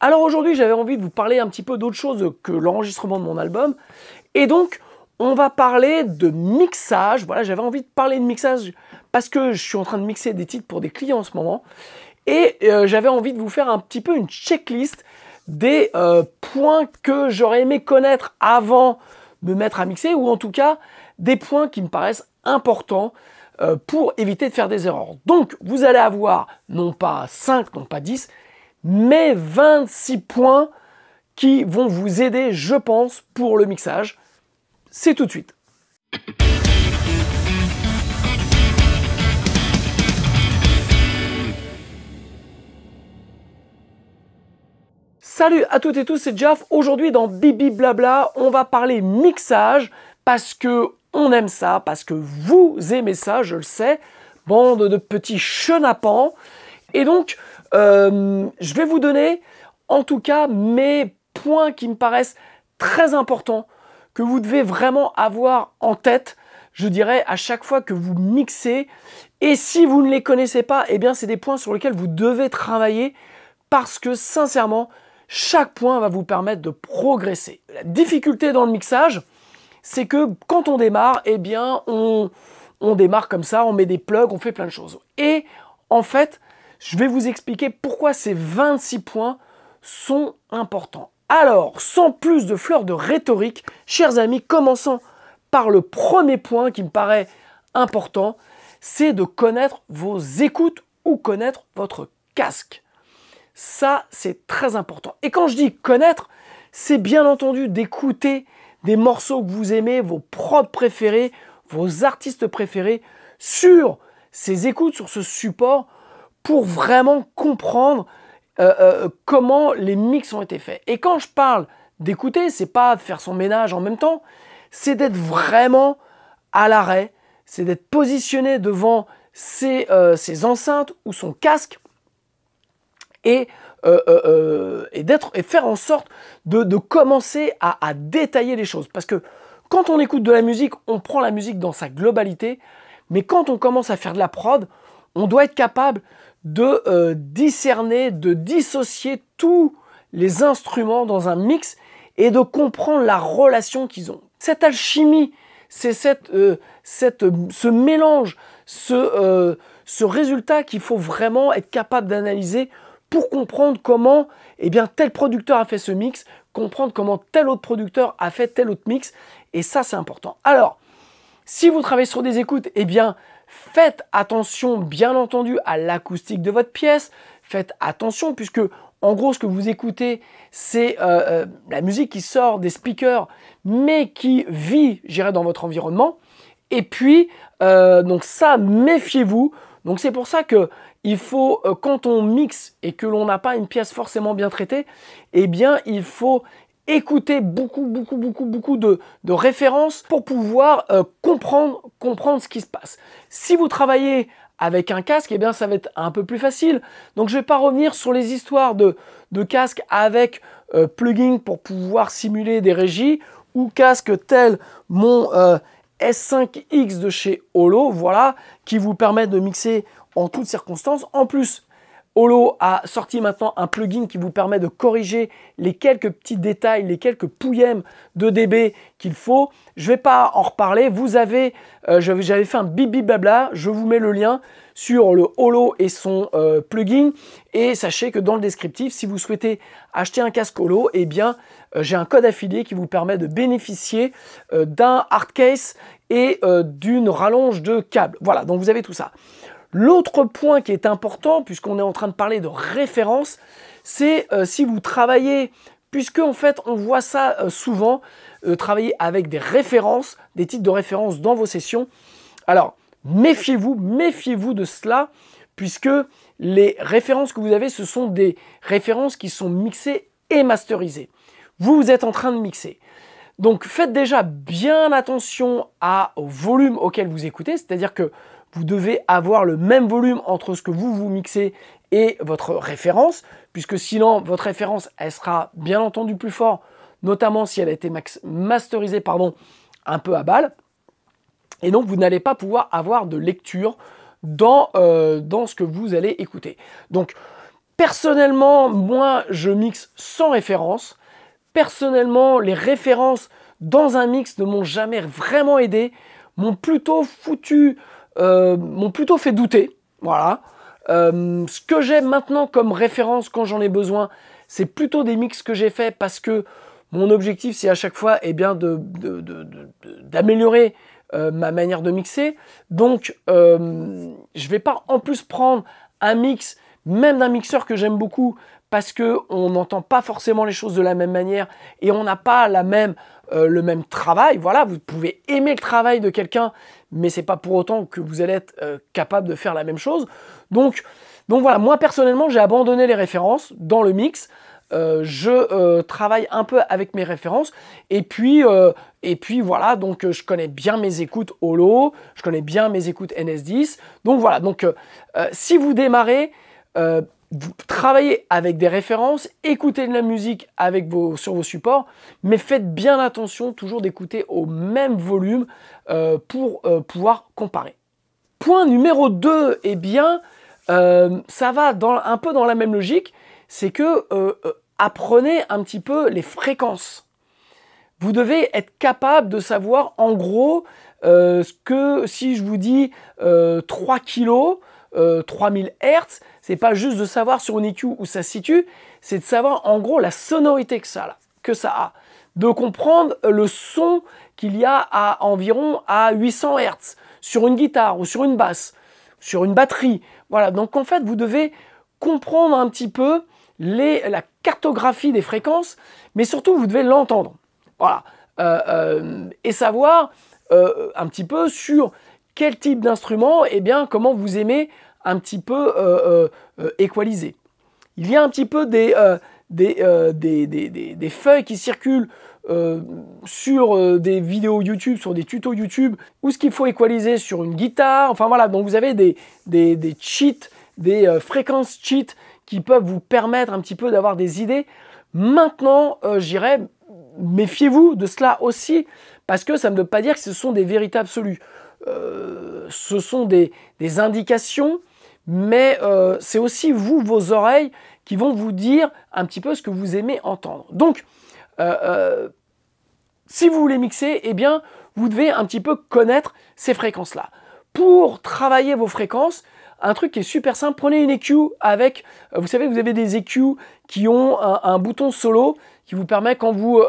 Alors aujourd'hui, j'avais envie de vous parler un petit peu d'autre chose que l'enregistrement de mon album. Et donc, on va parler de mixage. Voilà, j'avais envie de parler de mixage parce que je suis en train de mixer des titres pour des clients en ce moment. Et j'avais envie de vous faire un petit peu une checklist des points que j'aurais aimé connaître avant de me mettre à mixer, ou en tout cas, des points qui me paraissent importants pour éviter de faire des erreurs. Donc, vous allez avoir non pas 5, non pas 10, mais 26 points qui vont vous aider, je pense, pour le mixage. C'est tout de suite. Salut à toutes et tous, c'est Jaf. Aujourd'hui dans Bibi Blabla, on va parler mixage parce que on aime ça, parce que vous aimez ça, je le sais, bande de petits chenapans. Et donc, je vais vous donner, en tout cas, mes points qui me paraissent très importants, que vous devez vraiment avoir en tête, je dirais, à chaque fois que vous mixez. Et si vous ne les connaissez pas, eh bien, c'est des points sur lesquels vous devez travailler parce que, sincèrement, chaque point va vous permettre de progresser. La difficulté dans le mixage, c'est que quand on démarre, eh bien, on démarre comme ça, on met des plugs, on fait plein de choses. Et en fait, je vais vous expliquer pourquoi ces 26 points sont importants. Alors, sans plus de fleurs de rhétorique, chers amis, commençons par le premier point qui me paraît important, c'est de connaître vos écoutes ou connaître votre casque. Ça, c'est très important. Et quand je dis connaître, c'est bien entendu d'écouter des morceaux que vous aimez, vos prods préférés, vos artistes préférés, sur ces écoutes, sur ce support, pour vraiment comprendre comment les mix ont été faits. Et quand je parle d'écouter, c'est pas de faire son ménage en même temps, c'est d'être vraiment à l'arrêt, c'est d'être positionné devant ses enceintes ou son casque et faire en sorte de commencer à détailler les choses. Parce que quand on écoute de la musique, on prend la musique dans sa globalité, mais quand on commence à faire de la prod, on doit être capable de discerner, de dissocier tous les instruments dans un mix et de comprendre la relation qu'ils ont. Cette alchimie, c'est ce mélange, ce résultat qu'il faut vraiment être capable d'analyser pour comprendre comment tel producteur a fait ce mix, comprendre comment tel autre producteur a fait tel autre mix, et ça c'est important. Alors, si vous travaillez sur des écoutes, faites attention bien entendu à l'acoustique de votre pièce, faites attention puisque en gros ce que vous écoutez c'est la musique qui sort des speakers mais qui vit, je dirais, dans votre environnement, et puis donc ça, méfiez-vous. Donc c'est pour ça que il faut, quand on mixe et que l'on n'a pas une pièce forcément bien traitée, il faut écouter beaucoup de références pour pouvoir comprendre ce qui se passe. Si vous travaillez avec un casque, ça va être un peu plus facile. Donc je ne vais pas revenir sur les histoires de casques avec plugin pour pouvoir simuler des régies, ou casque tel mon S5X de chez Holo, voilà, qui vous permet de mixer en toutes circonstances. En plus, Holo a sorti maintenant un plugin qui vous permet de corriger les quelques petits détails, les quelques pouillèmes de dB qu'il faut. Je ne vais pas en reparler. Vous avez, j'avais fait un Bibi Blabla, je vous mets le lien sur le Holo et son plugin. Et sachez que dans le descriptif, si vous souhaitez acheter un casque Holo, j'ai un code affilié qui vous permet de bénéficier d'un hard case et d'une rallonge de câble. Voilà, donc vous avez tout ça. L'autre point qui est important, puisqu'on est en train de parler de référence, c'est si vous travaillez, puisque en fait on voit ça souvent, travailler avec des références, des titres de référence dans vos sessions. Alors méfiez-vous de cela, puisque les références que vous avez, ce sont des références qui sont mixées et masterisées. Vous êtes en train de mixer. Donc faites déjà bien attention au volume auquel vous écoutez, c'est-à-dire que vous devez avoir le même volume entre ce que vous mixez et votre référence, puisque sinon votre référence elle sera bien entendu plus fort, notamment si elle a été masterisée un peu à balle, et donc vous n'allez pas pouvoir avoir de lecture dans ce que vous allez écouter. Donc Personnellement, moi, je mixe sans référence. Personnellement, les références dans un mix ne m'ont jamais vraiment aidé, m'ont plutôt fait douter. Voilà. Ce que j'ai maintenant comme référence quand j'en ai besoin, c'est plutôt des mix que j'ai fait parce que mon objectif, c'est à chaque fois d'améliorer ma manière de mixer. Donc, je ne vais pas en plus prendre un mix, même d'un mixeur que j'aime beaucoup, parce qu'on n'entend pas forcément les choses de la même manière et on n'a pas le même travail. Voilà, vous pouvez aimer le travail de quelqu'un, mais ce n'est pas pour autant que vous allez être capable de faire la même chose. Donc voilà, moi personnellement, j'ai abandonné les références dans le mix. Je travaille un peu avec mes références et puis voilà, donc je connais bien mes écoutes Holo, je connais bien mes écoutes NS10. Donc voilà, donc si vous démarrez, vous travaillez avec des références, écoutez de la musique sur vos supports, mais faites bien attention toujours d'écouter au même volume pour pouvoir comparer. Point numéro 2, eh bien, ça va un peu dans la même logique, c'est que apprenez un petit peu les fréquences. Vous devez être capable de savoir en gros que si je vous dis 3 kg, 3000 Hz, c'est pas juste de savoir sur une EQ où ça se situe, c'est de savoir en gros la sonorité que ça a. De comprendre le son qu'il y a à environ à 800 Hz sur une guitare ou sur une basse, sur une batterie. Voilà, donc en fait, vous devez comprendre un petit peu la cartographie des fréquences, mais surtout, vous devez l'entendre. Voilà. Et savoir un petit peu sur quel type d'instrument, et bien, comment vous aimez un petit peu équaliser. Il y a un petit peu des feuilles qui circulent sur des vidéos YouTube, sur des tutos YouTube, où ce qu'il faut équaliser sur une guitare. Enfin voilà, donc vous avez des cheats, des fréquences cheats qui peuvent vous permettre un petit peu d'avoir des idées. Maintenant, j'irais, méfiez-vous de cela aussi, parce que ça ne veut pas dire que ce sont des vérités absolues. Ce sont des indications, mais c'est aussi vos oreilles qui vont vous dire un petit peu ce que vous aimez entendre. Donc, si vous voulez mixer, eh bien, vous devez un petit peu connaître ces fréquences-là. Pour travailler vos fréquences, un truc qui est super simple, prenez une EQ avec, vous savez, vous avez des EQ qui ont un bouton solo qui vous permet, quand vous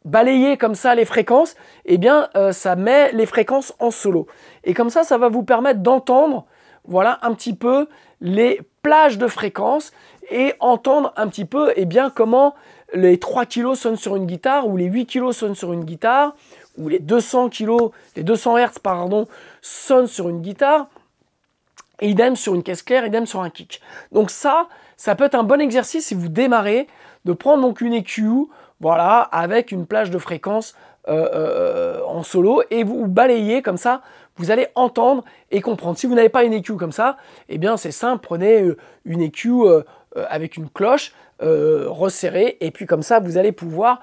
balayez comme ça les fréquences, eh bien, ça met les fréquences en solo. Et comme ça va vous permettre d'entendre, voilà, un petit peu les plages de fréquences et entendre un petit peu, eh bien, comment les 3 kg sonnent sur une guitare ou les 8 kg sonnent sur une guitare ou les 200 Hz, pardon, sonnent sur une guitare, et idem sur une caisse claire, idem sur un kick. Donc ça peut être un bon exercice si vous démarrez, de prendre donc une EQ, voilà, avec une plage de fréquences en solo, et vous balayez comme ça, vous allez entendre et comprendre. Si vous n'avez pas une EQ comme ça, eh bien c'est simple, prenez une EQ avec une cloche resserrée, et puis comme ça vous allez pouvoir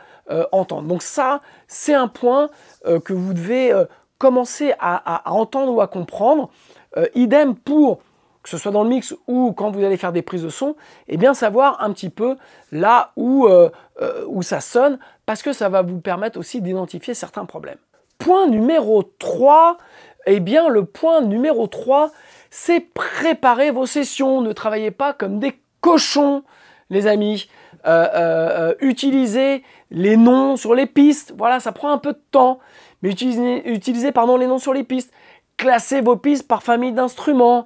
entendre. Donc ça, c'est un point que vous devez commencer à entendre ou à comprendre. Idem pour, que ce soit dans le mix ou quand vous allez faire des prises de son, eh bien savoir un petit peu là où ça sonne, parce que ça va vous permettre aussi d'identifier certains problèmes. Point numéro 3, eh bien le point numéro 3, c'est préparer vos sessions. Ne travaillez pas comme des cochons, les amis. Utilisez les noms sur les pistes, voilà, ça prend un peu de temps, mais utilisez les noms sur les pistes. Classez vos pistes par famille d'instruments,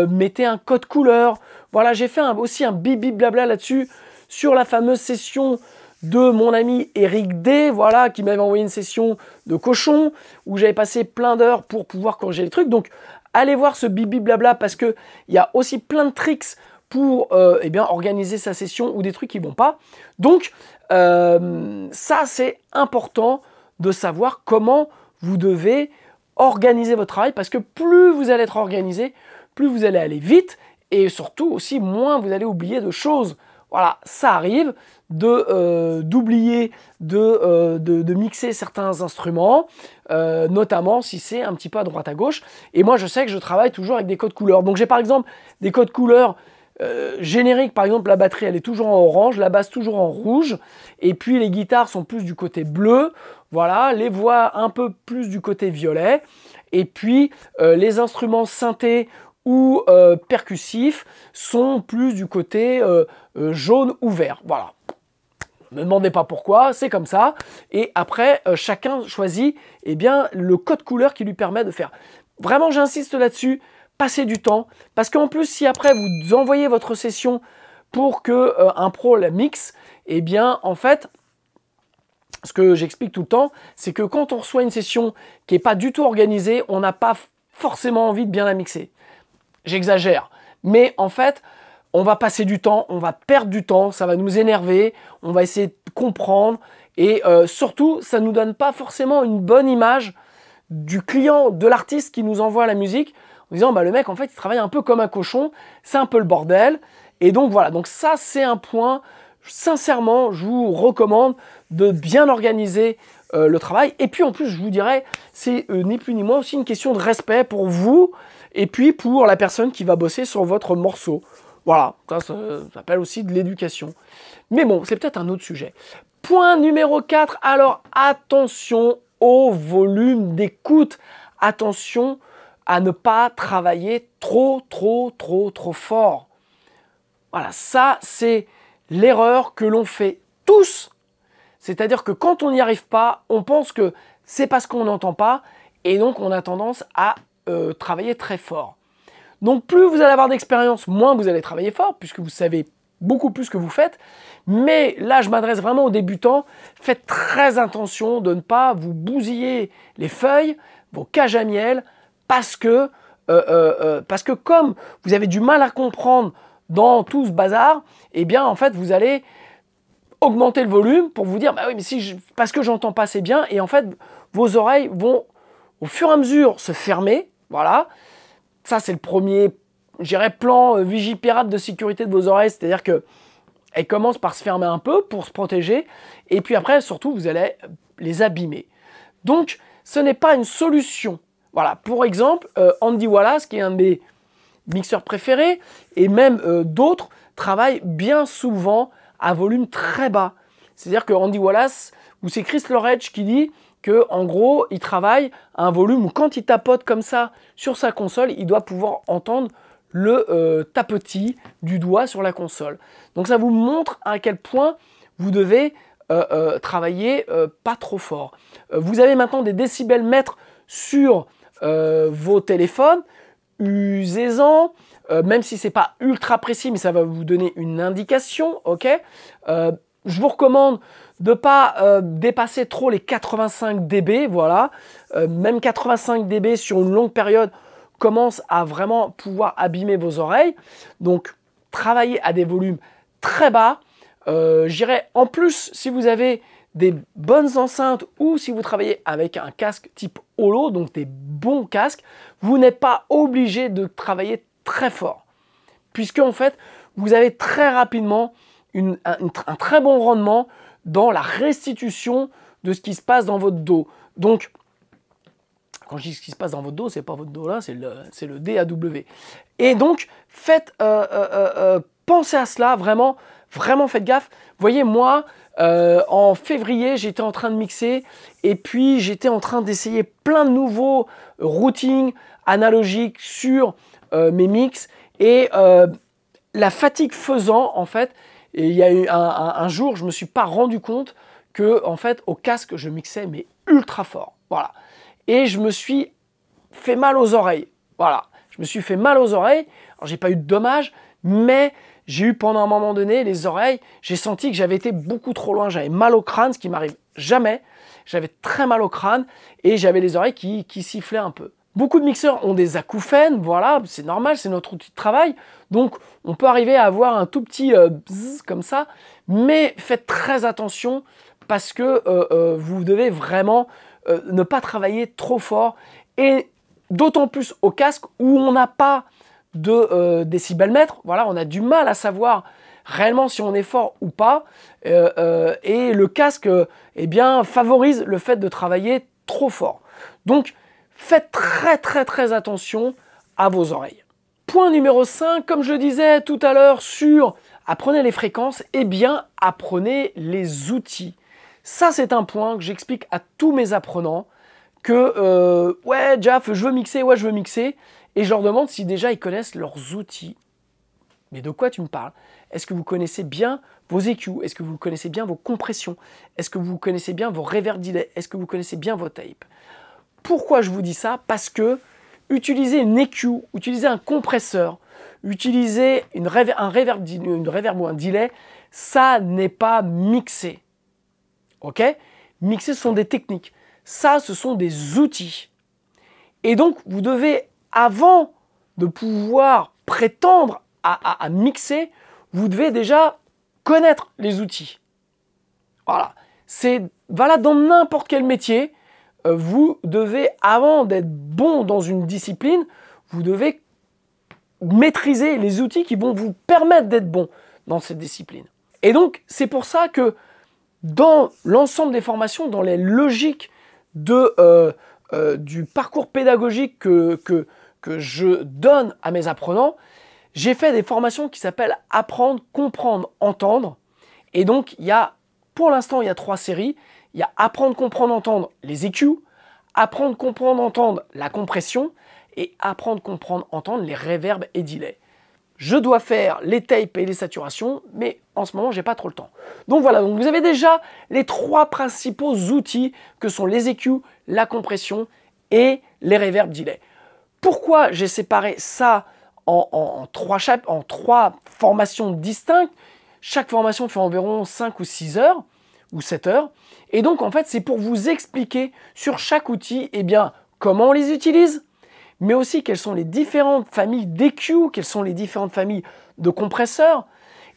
mettez un code couleur. Voilà, j'ai fait aussi un bip blabla là-dessus, sur la fameuse session de mon ami Eric D, voilà, qui m'avait envoyé une session de cochon, où j'avais passé plein d'heures pour pouvoir corriger les trucs. Donc, allez voir ce bip blabla, parce qu'il y a aussi plein de tricks pour eh bien, organiser sa session, ou des trucs qui ne vont pas. Donc, ça, c'est important de savoir comment vous devez organiser votre travail, parce que plus vous allez être organisé, plus vous allez aller vite, et surtout aussi moins vous allez oublier de choses. Voilà, ça arrive d'oublier de mixer certains instruments, notamment si c'est un petit peu à droite à gauche. Et moi, je sais que je travaille toujours avec des codes couleurs. Donc j'ai par exemple des codes couleurs génériques. Par exemple, la batterie, elle est toujours en orange, la basse toujours en rouge. Et puis les guitares sont plus du côté bleu. Voilà, les voix un peu plus du côté violet. Et puis les instruments synthés ou percussifs sont plus du côté jaune ou vert. Voilà. Ne me demandez pas pourquoi, c'est comme ça. Et après, chacun choisit eh bien, le code couleur qui lui permet de faire. Vraiment, j'insiste là-dessus, passez du temps. Parce qu'en plus, si après vous envoyez votre session pour que un pro la mixe, eh bien, en fait, ce que j'explique tout le temps, c'est que quand on reçoit une session qui n'est pas du tout organisée, on n'a pas forcément envie de bien la mixer. J'exagère. Mais en fait, on va passer du temps, on va perdre du temps, ça va nous énerver, on va essayer de comprendre et surtout, ça ne nous donne pas forcément une bonne image du client, de l'artiste qui nous envoie la musique en disant bah, le mec en fait il travaille un peu comme un cochon, c'est un peu le bordel. Et donc voilà, donc ça c'est un point, sincèrement je vous recommande de bien organiser le travail. Et puis en plus je vous dirais, c'est ni plus ni moins aussi une question de respect pour vous et puis pour la personne qui va bosser sur votre morceau. Voilà, ça s'appelle aussi de l'éducation. Mais bon, c'est peut-être un autre sujet. Point numéro 4, alors attention au volume d'écoute. Attention à ne pas travailler trop fort. Voilà, ça c'est l'erreur que l'on fait tous. C'est-à-dire que quand on n'y arrive pas, on pense que c'est parce qu'on n'entend pas et donc on a tendance à travailler très fort. Donc plus vous allez avoir d'expérience, moins vous allez travailler fort, puisque vous savez beaucoup plus ce que vous faites. Mais là, je m'adresse vraiment aux débutants. Faites très attention de ne pas vous bousiller les feuilles, vos cages à miel, parce que comme vous avez du mal à comprendre dans tout ce bazar, eh bien en fait vous allez augmenter le volume pour vous dire bah oui mais parce que j'entends pas assez bien, et en fait vos oreilles vont au fur et à mesure se fermer. Voilà. Ça, c'est le premier, je dirais, plan vigipirate de sécurité de vos oreilles. C'est-à-dire qu'elles commencent par se fermer un peu pour se protéger. Et puis après, surtout, vous allez les abîmer. Donc, ce n'est pas une solution. Voilà. Pour exemple, Andy Wallace, qui est un de mes mixeurs préférés, et même d'autres, travaillent bien souvent à volume très bas. C'est-à-dire que Andy Wallace, ou c'est Chris Loredge qui dit que en gros, il travaille à un volume où quand il tapote comme ça sur sa console, il doit pouvoir entendre le tapotis du doigt sur la console. Donc ça vous montre à quel point vous devez travailler pas trop fort. Vous avez maintenant des décibels mètres sur vos téléphones. Usez-en, même si c'est pas ultra précis, mais ça va vous donner une indication, ok. Je vous recommande de ne pas dépasser trop les 85 dB, voilà. Même 85 dB sur une longue période commence à vraiment pouvoir abîmer vos oreilles. Donc, travaillez à des volumes très bas. J'irai en plus, si vous avez des bonnes enceintes ou si vous travaillez avec un casque type holo, donc des bons casques, vous n'êtes pas obligé de travailler très fort. Puisque en fait, vous avez très rapidement un très bon rendement dans la restitution de ce qui se passe dans votre dos. Donc, quand je dis ce qui se passe dans votre dos, c'est pas votre dos là, c'est le DAW. Et donc, pensez à cela, vraiment faites gaffe. Vous voyez, moi, en février, j'étais en train de mixer et puis j'étais en train d'essayer plein de nouveaux routings analogiques sur mes mix et la fatigue faisant, en fait, et il y a eu un jour, je ne me suis pas rendu compte que, en fait, au casque, je mixais mais ultra fort. Voilà. Et je me suis fait mal aux oreilles. Voilà. Je me suis fait mal aux oreilles. Alors, j'ai pas eu de dommages, mais j'ai eu pendant un moment donné les oreilles. J'ai senti que j'avais été beaucoup trop loin. J'avais mal au crâne, ce qui m'arrive jamais. J'avais très mal au crâne et j'avais les oreilles qui sifflaient un peu. Beaucoup de mixeurs ont des acouphènes, voilà, c'est normal, c'est notre outil de travail. Donc, on peut arriver à avoir un tout petit bzzz comme ça, mais faites très attention parce que vous devez vraiment ne pas travailler trop fort et d'autant plus au casque où on n'a pas de décibelmètre. Voilà, on a du mal à savoir réellement si on est fort ou pas. Et le casque eh bien, favorise le fait de travailler trop fort. Donc, faites très attention à vos oreilles. Point numéro 5, comme je le disais tout à l'heure sur apprenez les fréquences, eh bien, apprenez les outils. Ça, c'est un point que j'explique à tous mes apprenants que ouais, Jaf, je veux mixer, ouais, je veux mixer. Et je leur demande si déjà ils connaissent leurs outils. Mais de quoi tu me parles? Est-ce que vous connaissez bien vos EQ? Est-ce que vous connaissez bien vos compressions? Est-ce que vous connaissez bien vos reverb delay? Est-ce que vous connaissez bien vos tapes? Pourquoi je vous dis ça? Parce que utiliser une EQ, utiliser un compresseur, utiliser une reverb ou un delay, ça n'est pas mixer. Ok? Mixer, ce sont des techniques. Ça, ce sont des outils. Et donc, vous devez, avant de pouvoir prétendre à mixer, vous devez déjà connaître les outils. Voilà. C'est valable dans n'importe quel métier. Vous devez, avant d'être bon dans une discipline, vous devez maîtriser les outils qui vont vous permettre d'être bon dans cette discipline. Et donc, c'est pour ça que dans l'ensemble des formations, dans les logiques du parcours pédagogique que je donne à mes apprenants, j'ai fait des formations qui s'appellent Apprendre, Comprendre, Entendre. Et donc, pour l'instant, il y a 3 séries. Il y a Apprendre, Comprendre, Entendre les EQ, Apprendre, Comprendre, Entendre la compression et Apprendre, Comprendre, Entendre les reverbs et delays. Je dois faire les tapes et les saturations, mais en ce moment, j'ai pas trop le temps. Donc voilà, donc vous avez déjà les 3 principaux outils que sont les EQ, la compression et les reverbs delay. Pourquoi j'ai séparé ça en 3 formations distinctes? Chaque formation fait environ 5 ou 6 heures ou 7 heures. Et donc, en fait, c'est pour vous expliquer sur chaque outil, eh bien, comment on les utilise, mais aussi quelles sont les différentes familles d'EQ, quelles sont les différentes familles de compresseurs.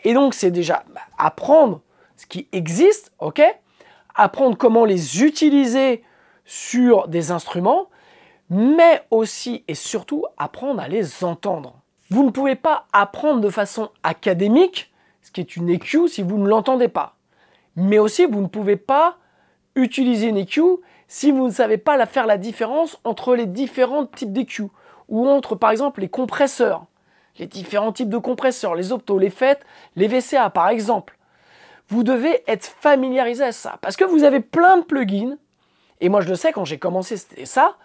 Et donc, c'est déjà apprendre ce qui existe, ok? Apprendre comment les utiliser sur des instruments, mais aussi et surtout apprendre à les entendre. Vous ne pouvez pas apprendre de façon académique, ce qui est une EQ, si vous ne l'entendez pas. Mais aussi, vous ne pouvez pas utiliser une EQ si vous ne savez pas faire la différence entre les différents types d'EQ, ou entre, par exemple, les compresseurs, les différents types de compresseurs, les optos, les FET, les VCA, par exemple. Vous devez être familiarisé à ça, parce que vous avez plein de plugins, et moi je le sais, quand j'ai commencé, c'était ça.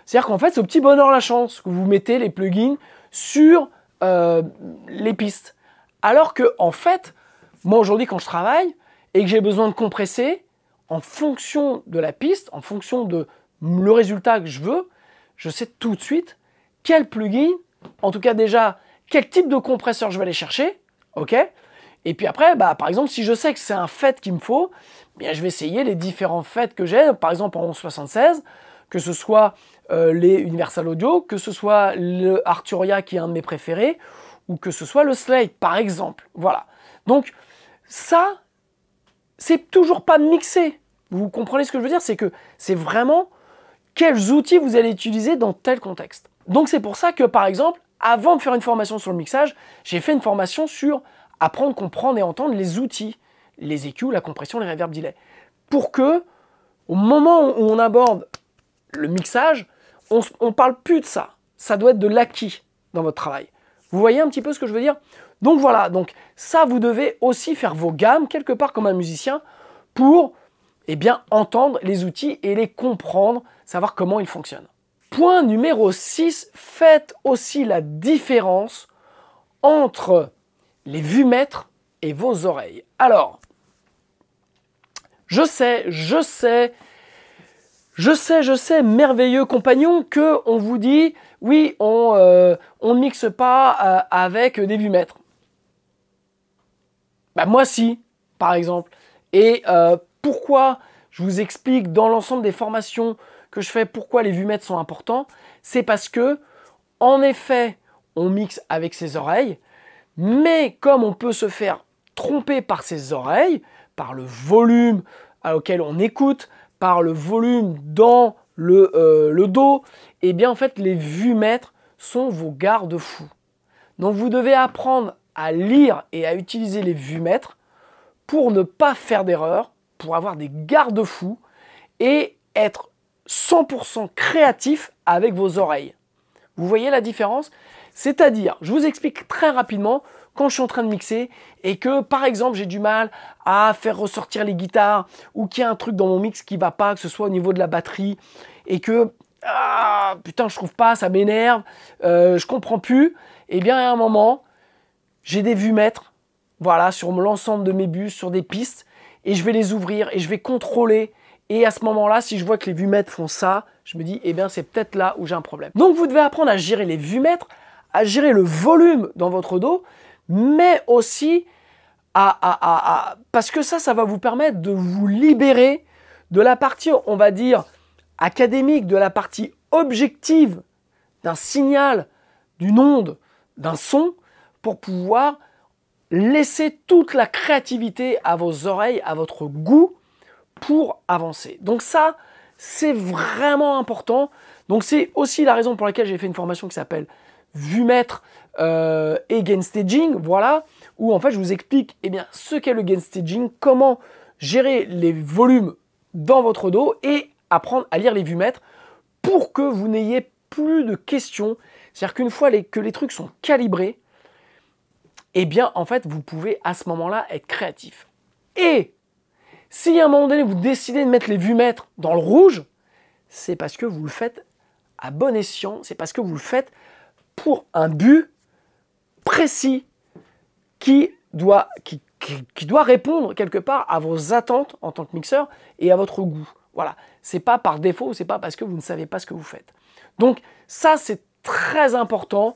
C'est-à-dire qu'en fait, c'est au petit bonheur la chance que vous mettez les plugins sur les pistes. Alors que, en fait, moi aujourd'hui, quand je travaille et que j'ai besoin de compresser, en fonction de la piste, en fonction de le résultat que je veux, je sais tout de suite quel plugin, en tout cas déjà, quel type de compresseur je vais aller chercher, ok? Et puis après, par exemple, si je sais que c'est un FET qu'il me faut, bien, je vais essayer les différents FET que j'ai, par exemple en 1176, que ce soit les Universal Audio, que ce soit le Arturia qui est un de mes préférés, ou que ce soit le Slate, par exemple. Voilà. Donc, ça, c'est toujours pas mixé. Vous comprenez ce que je veux dire? C'est que c'est vraiment quels outils vous allez utiliser dans tel contexte. Donc, c'est pour ça que, par exemple, avant de faire une formation sur le mixage, j'ai fait une formation sur apprendre, comprendre et entendre les outils, les EQ, la compression, les reverb delay. Pour que, au moment où on aborde le mixage, on ne parle plus de ça. Ça doit être de l'acquis dans votre travail. Vous voyez un petit peu ce que je veux dire? Donc voilà, donc ça, vous devez aussi faire vos gammes, quelque part comme un musicien, pour entendre les outils et les comprendre, savoir comment ils fonctionnent. Point numéro 6, faites aussi la différence entre les vumètres et vos oreilles. Alors, je sais, merveilleux compagnon, que on vous dit, oui, on ne mixe pas avec des vumètres. Moi si, par exemple. Et pourquoi je vous explique dans l'ensemble des formations que je fais pourquoi les vumètres sont importants, c'est parce que, en effet, on mixe avec ses oreilles, mais comme on peut se faire tromper par ses oreilles, par le volume auquel on écoute, par le volume dans le dos, en fait, les vumètres sont vos garde-fous. Donc, vous devez apprendre à lire et à utiliser les vumètres pour ne pas faire d'erreur, pour avoir des garde-fous et être 100% créatif avec vos oreilles. Vous voyez la différence? C'est-à-dire, je vous explique très rapidement, quand je suis en train de mixer et que par exemple j'ai du mal à faire ressortir les guitares ou qu'il y a un truc dans mon mix qui ne va pas, que ce soit au niveau de la batterie et que putain je trouve pas, ça m'énerve, je comprends plus, et bien à un moment j'ai des vumètres, voilà, sur l'ensemble de mes bus, sur des pistes, et je vais les ouvrir et je vais contrôler. Et à ce moment-là, si je vois que les vumètres font ça, je me dis, eh bien, c'est peut-être là où j'ai un problème. Donc, vous devez apprendre à gérer les vumètres, à gérer le volume dans votre dos, mais aussi parce que ça va vous permettre de vous libérer de la partie, on va dire, académique, de la partie objective d'un signal, d'une onde, d'un son, pour pouvoir laisser toute la créativité à vos oreilles, à votre goût, pour avancer. Donc ça, c'est vraiment important. Donc c'est aussi la raison pour laquelle j'ai fait une formation qui s'appelle Vumètre et Gain Staging, voilà, où en fait je vous explique bien, ce qu'est le Gain Staging, comment gérer les volumes dans votre dos et apprendre à lire les vumètres pour que vous n'ayez plus de questions. C'est-à-dire qu'une fois que les trucs sont calibrés, bien en fait vous pouvez à ce moment-là être créatif. Et si à un moment donné vous décidez de mettre les vumètres dans le rouge, c'est parce que vous le faites à bon escient, c'est parce que vous le faites pour un but précis qui doit répondre quelque part à vos attentes en tant que mixeur et à votre goût. Voilà, c'est pas par défaut, c'est pas parce que vous ne savez pas ce que vous faites. Donc ça c'est très important.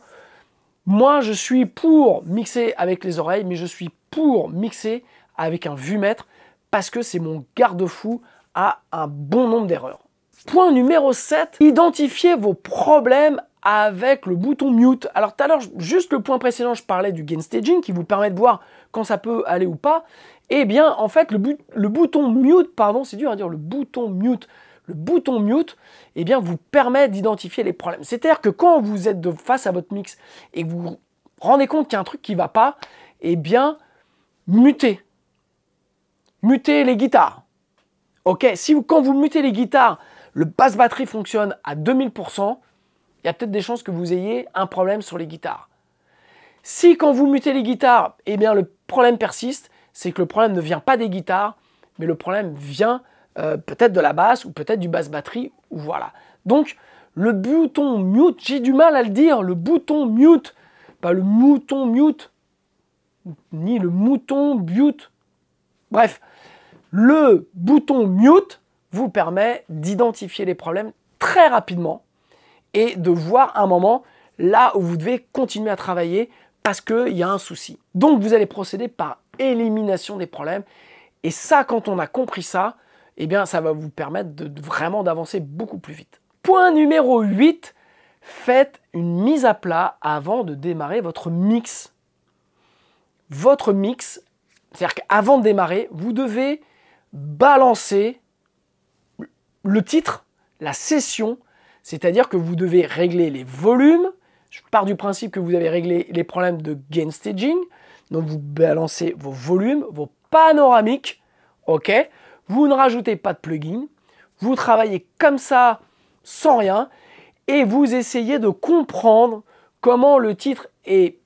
Moi je suis pour mixer avec les oreilles, mais je suis pour mixer avec un vumètre parce que c'est mon garde-fou à un bon nombre d'erreurs. Point numéro 7, identifiez vos problèmes avec le bouton mute. Alors tout à l'heure, juste le point précédent, je parlais du gain staging qui vous permet de voir quand ça peut aller ou pas. Eh bien, en fait, le bouton mute, pardon, c'est dur à dire, le bouton mute, eh bien, vous permet d'identifier les problèmes. C'est-à-dire que quand vous êtes face à votre mix et que vous vous rendez compte qu'il y a un truc qui ne va pas, eh bien, mutez. Mutez les guitares. Ok, quand vous mutez les guitares, le basse batterie fonctionne à 2000%, il y a peut-être des chances que vous ayez un problème sur les guitares. Si quand vous mutez les guitares, eh bien le problème persiste, c'est que le problème ne vient pas des guitares, mais le problème vient peut-être de la basse ou peut-être du basse batterie, ou voilà. Donc le bouton mute, j'ai du mal à le dire, le bouton mute, pas le mouton mute, ni le mouton mute. Bref, le bouton mute vous permet d'identifier les problèmes très rapidement et de voir un moment là où vous devez continuer à travailler parce qu'il y a un souci. Donc vous allez procéder par élimination des problèmes. Et ça, quand on a compris ça, eh bien ça va vous permettre vraiment d'avancer beaucoup plus vite. Point numéro 8, faites une mise à plat avant de démarrer votre mix. Votre mix, c'est-à-dire qu'avant de démarrer, vous devez balancer le titre, la session, c'est-à-dire que vous devez régler les volumes. Je pars du principe que vous avez réglé les problèmes de gain staging. Donc vous balancez vos volumes, vos panoramiques, ok. Vous ne rajoutez pas de plugin. Vous travaillez comme ça, sans rien, et vous essayez de comprendre comment le titre est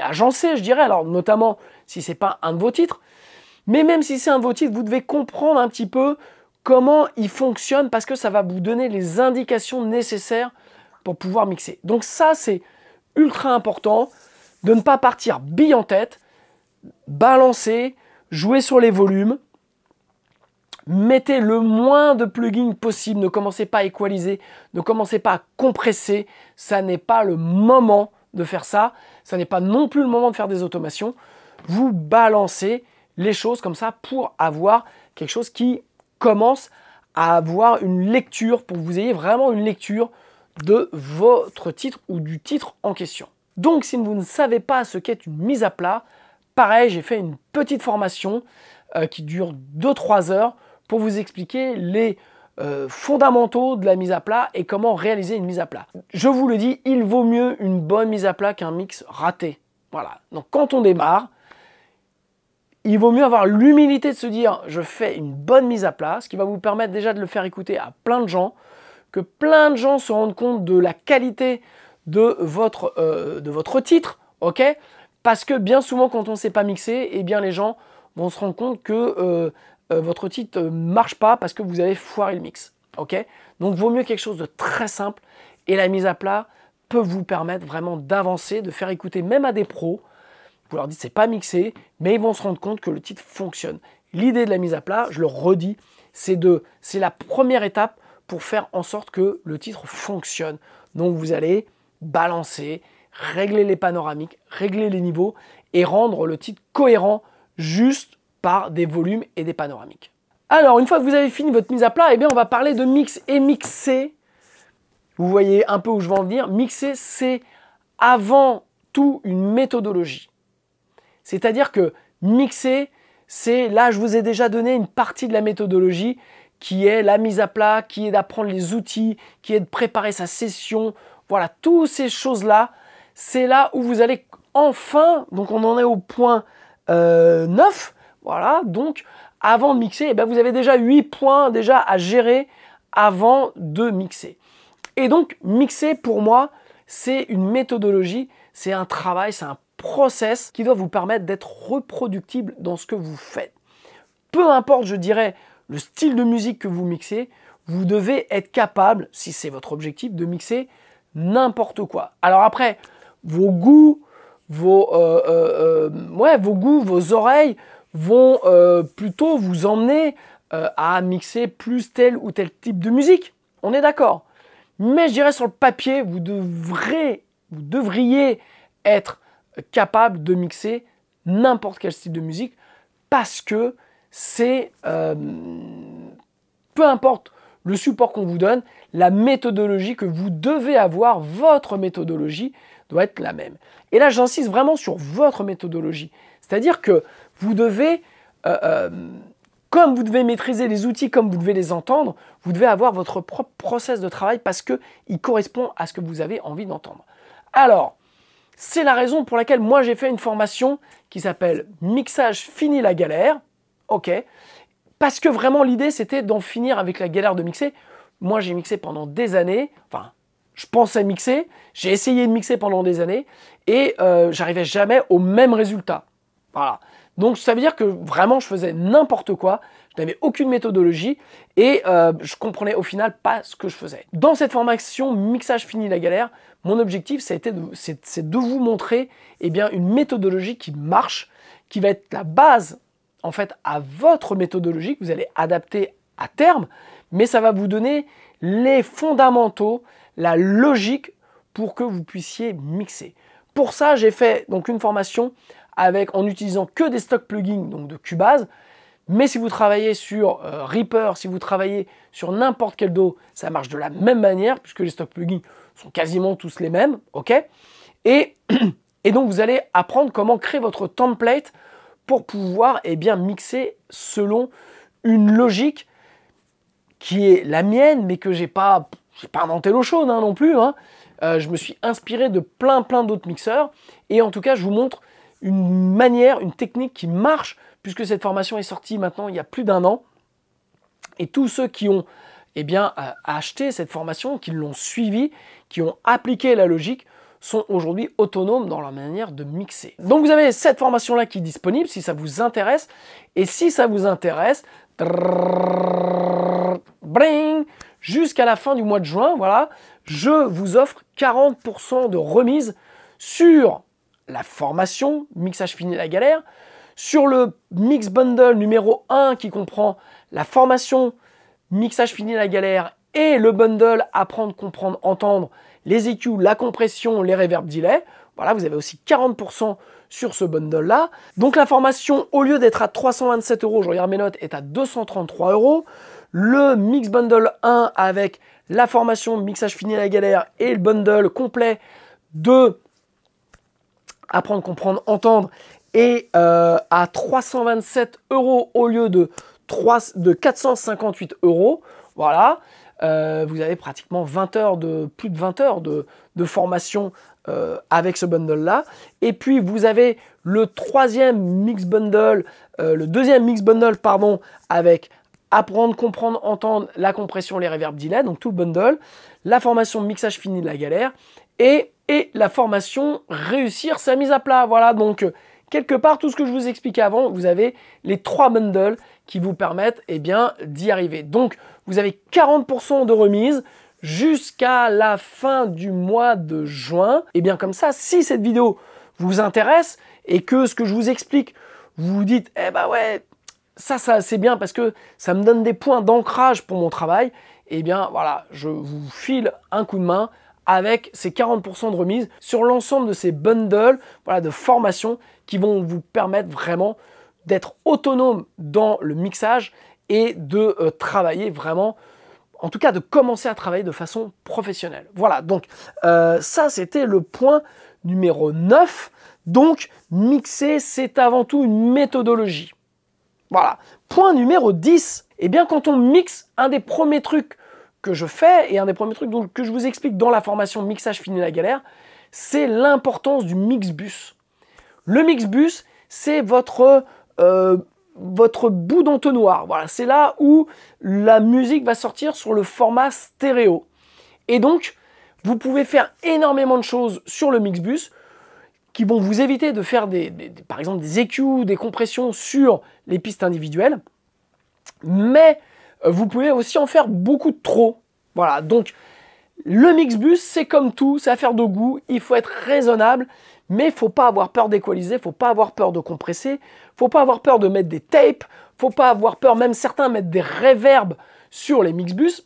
agencé, je dirais. Alors notamment si c'est pas un de vos titres, mais même si c'est un de vos titres, vous devez comprendre un petit peu comment il fonctionne parce que ça va vous donner les indications nécessaires pour pouvoir mixer. Donc ça, c'est ultra important de ne pas partir bille en tête, balancer, jouer sur les volumes, mettez le moins de plugins possible, ne commencez pas à équaliser, ne commencez pas à compresser, ça n'est pas le moment de faire ça, ça n'est pas non plus le moment de faire des automations, vous balancez les choses comme ça pour avoir quelque chose qui commence à avoir une lecture, pour que vous ayez vraiment une lecture de votre titre ou du titre en question. Donc si vous ne savez pas ce qu'est une mise à plat, pareil, j'ai fait une petite formation qui dure 2-3 heures pour vous expliquer les fondamentaux de la mise à plat et comment réaliser une mise à plat. Je vous le dis, il vaut mieux une bonne mise à plat qu'un mix raté. Voilà. Donc quand on démarre, il vaut mieux avoir l'humilité de se dire je fais une bonne mise à plat, ce qui va vous permettre déjà de le faire écouter à plein de gens, que plein de gens se rendent compte de la qualité de votre titre, ok? Parce que bien souvent quand on ne sait pas mixer, eh bien les gens vont se rendre compte que votre titre ne marche pas parce que vous avez foiré le mix, ok? Donc vaut mieux quelque chose de très simple et la mise à plat peut vous permettre vraiment d'avancer, de faire écouter même à des pros. Vous leur dites c'est pas mixé, mais ils vont se rendre compte que le titre fonctionne. L'idée de la mise à plat, je le redis, c'est la première étape pour faire en sorte que le titre fonctionne. Donc vous allez balancer, régler les panoramiques, régler les niveaux et rendre le titre cohérent juste par des volumes et des panoramiques. Alors une fois que vous avez fini votre mise à plat, eh bien on va parler de mix et mixer. Vous voyez un peu où je veux en venir. Mixer, c'est avant tout une méthodologie. C'est-à-dire que mixer, c'est là je vous ai déjà donné une partie de la méthodologie qui est la mise à plat, qui est d'apprendre les outils, qui est de préparer sa session. Voilà, toutes ces choses-là, c'est là où vous allez enfin, donc on en est au point 9, voilà, donc avant de mixer, eh bien, vous avez déjà 8 points déjà à gérer avant de mixer. Et donc mixer pour moi, c'est une méthodologie, c'est un travail, c'est un process qui doit vous permettre d'être reproductible dans ce que vous faites. Peu importe, je dirais, le style de musique que vous mixez, vous devez être capable, si c'est votre objectif, de mixer n'importe quoi. Alors après, vos goûts, vos oreilles vont plutôt vous emmener à mixer plus tel ou tel type de musique. On est d'accord. Mais je dirais sur le papier, vous devriez être capable de mixer n'importe quel style de musique parce que c'est, peu importe le support qu'on vous donne, la méthodologie que vous devez avoir, votre méthodologie doit être la même. Et là, j'insiste vraiment sur votre méthodologie. C'est-à-dire que vous devez, comme vous devez maîtriser les outils, comme vous devez les entendre, vous devez avoir votre propre process de travail parce qu'il correspond à ce que vous avez envie d'entendre. Alors, c'est la raison pour laquelle moi j'ai fait une formation qui s'appelle Mixage fini la galère. Ok, parce que vraiment l'idée c'était d'en finir avec la galère de mixer. Moi j'ai mixé pendant des années, enfin je pensais mixer, j'ai essayé de mixer pendant des années et j'arrivais jamais au même résultat. Voilà, donc ça veut dire que vraiment je faisais n'importe quoi, je n'avais aucune méthodologie et je comprenais au final pas ce que je faisais. Dans cette formation Mixage fini la galère, mon objectif c'est de vous montrer eh bien, une méthodologie qui marche, qui va être la base en fait à votre méthodologie que vous allez adapter à terme, mais ça va vous donner les fondamentaux, la logique pour que vous puissiez mixer. Pour ça, j'ai fait donc une formation en utilisant que des stock plugins, donc de Cubase, mais si vous travaillez sur Reaper, si vous travaillez sur n'importe quel DAW, ça marche de la même manière, puisque les stock plugins sont quasiment tous les mêmes, ok? Et donc vous allez apprendre comment créer votre template pour pouvoir eh bien, mixer selon une logique qui est la mienne, mais que j'ai pas inventé l'eau chaude hein, non plus. Hein. Je me suis inspiré de plein d'autres mixeurs. Et en tout cas, je vous montre une manière, une technique qui marche, puisque cette formation est sortie maintenant il y a plus d'1 an. Et tous ceux qui ont eh bien, acheté cette formation, qui l'ont suivie, qui ont appliqué la logique, sont aujourd'hui autonomes dans leur manière de mixer. Donc vous avez cette formation-là qui est disponible si ça vous intéresse. Et si ça vous intéresse, jusqu'à la fin du mois de juin, voilà, je vous offre 40% de remise sur la formation Mixage fini la galère, sur le Mix Bundle numéro 1 qui comprend la formation Mixage fini la galère et le bundle Apprendre, comprendre, entendre, les EQ, la compression, les reverb delay. Voilà, vous avez aussi 40% sur ce bundle-là. Donc la formation, au lieu d'être à 327 €, je regarde mes notes, est à 233 €. Le Mix Bundle 1 avec la formation Mixage fini la galère et le bundle complet de Apprendre, comprendre, entendre est à 327 € au lieu de 458 €. Voilà. Vous avez pratiquement plus de 20 heures de formation avec ce bundle-là. Et puis, vous avez le troisième mix bundle, le deuxième mix bundle, pardon, avec apprendre, comprendre, entendre la compression, les reverbs, delay, donc tout le bundle, la formation mixage fini de la galère et la formation réussir sa mise à plat. Voilà, donc quelque part, tout ce que je vous expliquais avant, vous avez les 3 bundles qui vous permettent d'y arriver. Donc, vous avez 40% de remise jusqu'à la fin du mois de juin. Et bien comme ça, si cette vidéo vous intéresse et que ce que je vous explique, vous vous dites, eh ben ouais, ça c'est bien parce que ça me donne des points d'ancrage pour mon travail, et bien voilà, je vous file un coup de main avec ces 40% de remise sur l'ensemble de ces bundles, voilà, de formation qui vont vous permettre vraiment d'être autonome dans le mixage et de travailler vraiment, en tout cas de commencer à travailler de façon professionnelle. Voilà, donc ça c'était le point numéro 9. Donc mixer, c'est avant tout une méthodologie. Voilà. Point numéro 10. Eh bien quand on mixe, un des premiers trucs que je fais, et un des premiers trucs que je vous explique dans la formation mixage fini la galère, c'est l'importance du mixbus. Le mixbus, c'est votre bout d'entonnoir. Voilà, c'est là où la musique va sortir sur le format stéréo. Et donc, vous pouvez faire énormément de choses sur le mixbus qui vont vous éviter de faire par exemple des EQ, des compressions sur les pistes individuelles. Mais vous pouvez aussi en faire beaucoup trop. Voilà, donc le mixbus, c'est comme tout, c'est affaire de goût, il faut être raisonnable. Mais il ne faut pas avoir peur d'équaliser, il ne faut pas avoir peur de compresser, il ne faut pas avoir peur de mettre des tapes, il ne faut pas avoir peur, même certains mettent des reverbs sur les mixbus.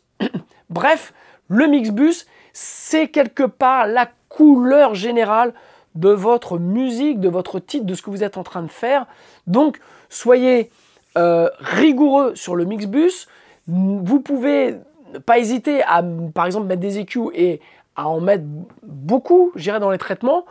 Bref, le mixbus, c'est quelque part la couleur générale de votre musique, de votre titre, de ce que vous êtes en train de faire. Donc, soyez rigoureux sur le mixbus. Vous pouvez ne pas hésiter à, par exemple, mettre des EQ et à en mettre beaucoup, je dirais, dans les traitements,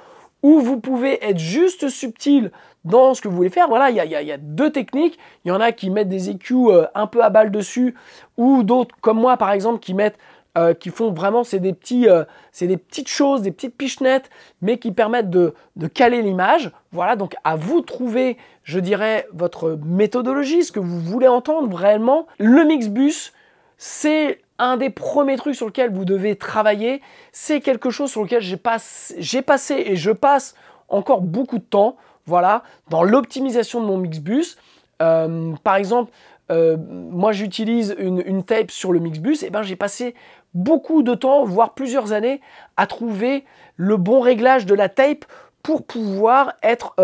ou vous pouvez être juste subtil dans ce que vous voulez faire. Voilà, il y a 2 techniques. Il y en a qui mettent des EQ un peu à balle dessus, ou d'autres, comme moi par exemple, qui font vraiment, c'est des petites choses, des petites pichenettes, mais qui permettent de caler l'image. Voilà, donc à vous de trouver, je dirais, votre méthodologie, ce que vous voulez entendre réellement. Le mixbus, c'est un des premiers trucs sur lequel vous devez travailler. C'est quelque chose sur lequel j'ai passé et je passe encore beaucoup de temps, voilà, dans l'optimisation de mon mixbus. Par exemple, moi j'utilise une tape sur le mixbus, et ben j'ai passé beaucoup de temps, voire plusieurs années, à trouver le bon réglage de la tape pour pouvoir être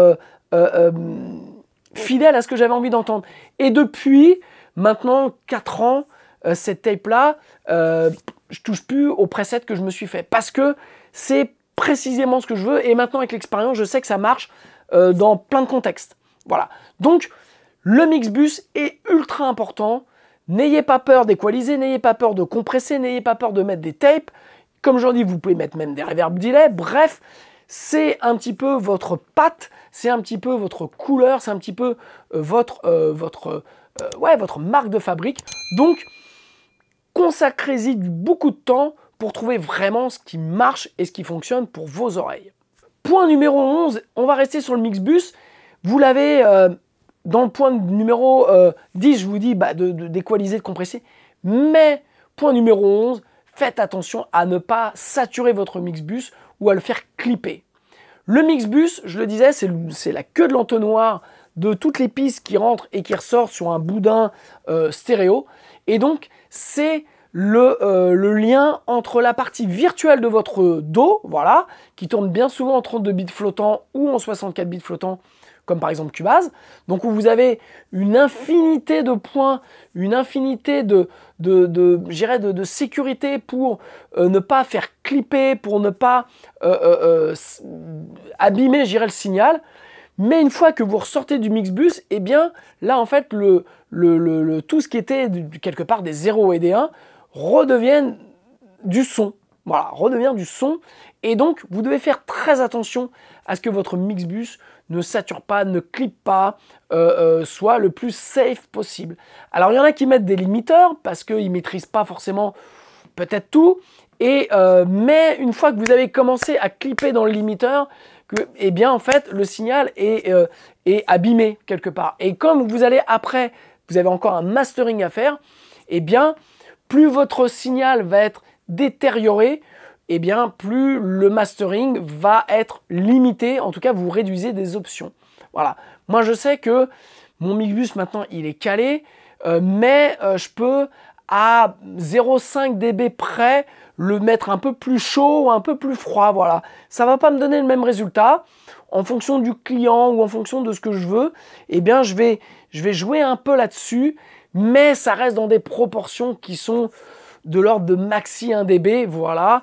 fidèle à ce que j'avais envie d'entendre. Et depuis maintenant 4 ans, cette tape-là, je touche plus au preset que je me suis fait parce que c'est précisément ce que je veux, et maintenant avec l'expérience, je sais que ça marche dans plein de contextes. Voilà. Donc, le mixbus est ultra important. N'ayez pas peur d'équaliser, n'ayez pas peur de compresser, n'ayez pas peur de mettre des tapes. Comme je dis, vous pouvez mettre même des reverb delay. Bref, c'est un petit peu votre patte, c'est un petit peu votre couleur, c'est un petit peu votre marque de fabrique. Donc, consacrez-y beaucoup de temps pour trouver vraiment ce qui marche et ce qui fonctionne pour vos oreilles. Point numéro 11, on va rester sur le mixbus. Vous l'avez dans le point numéro 10, je vous dis d'équaliser, de compresser. Mais point numéro 11, faites attention à ne pas saturer votre mixbus ou à le faire clipper. Le mixbus, je le disais, c'est la queue de l'entonnoir de toutes les pistes qui rentrent et qui ressortent sur un boudin stéréo. Et donc, c'est le lien entre la partie virtuelle de votre dos, voilà, qui tourne bien souvent en 32 bits flottants ou en 64 bits flottants, comme par exemple Cubase. Donc, où vous avez une infinité de points, une infinité de sécurité pour ne pas faire clipper, pour ne pas abîmer, le signal. Mais une fois que vous ressortez du mixbus, eh bien, là, en fait, tout ce qui était quelque part des 0 et des 1 redeviennent du son. Voilà, redevient du son. Et donc, vous devez faire très attention à ce que votre mixbus ne sature pas, ne clippe pas, soit le plus safe possible. Alors, il y en a qui mettent des limiteurs parce qu'ils ne maîtrisent pas forcément peut-être tout. Mais une fois que vous avez commencé à clipper dans le limiteur, eh bien en fait le signal est abîmé quelque part. Et comme vous allez après, vous avez encore un mastering à faire, eh bien plus votre signal va être détérioré, eh bien plus le mastering va être limité. En tout cas, vous réduisez des options. Voilà. Moi, je sais que mon Mixbus maintenant, il est calé, mais je peux à 0,5 dB près le mettre un peu plus chaud ou un peu plus froid. Voilà. Ça va pas me donner le même résultat. En fonction du client ou en fonction de ce que je veux, eh bien, je vais jouer un peu là-dessus, mais ça reste dans des proportions qui sont de l'ordre de maxi 1 dB, voilà,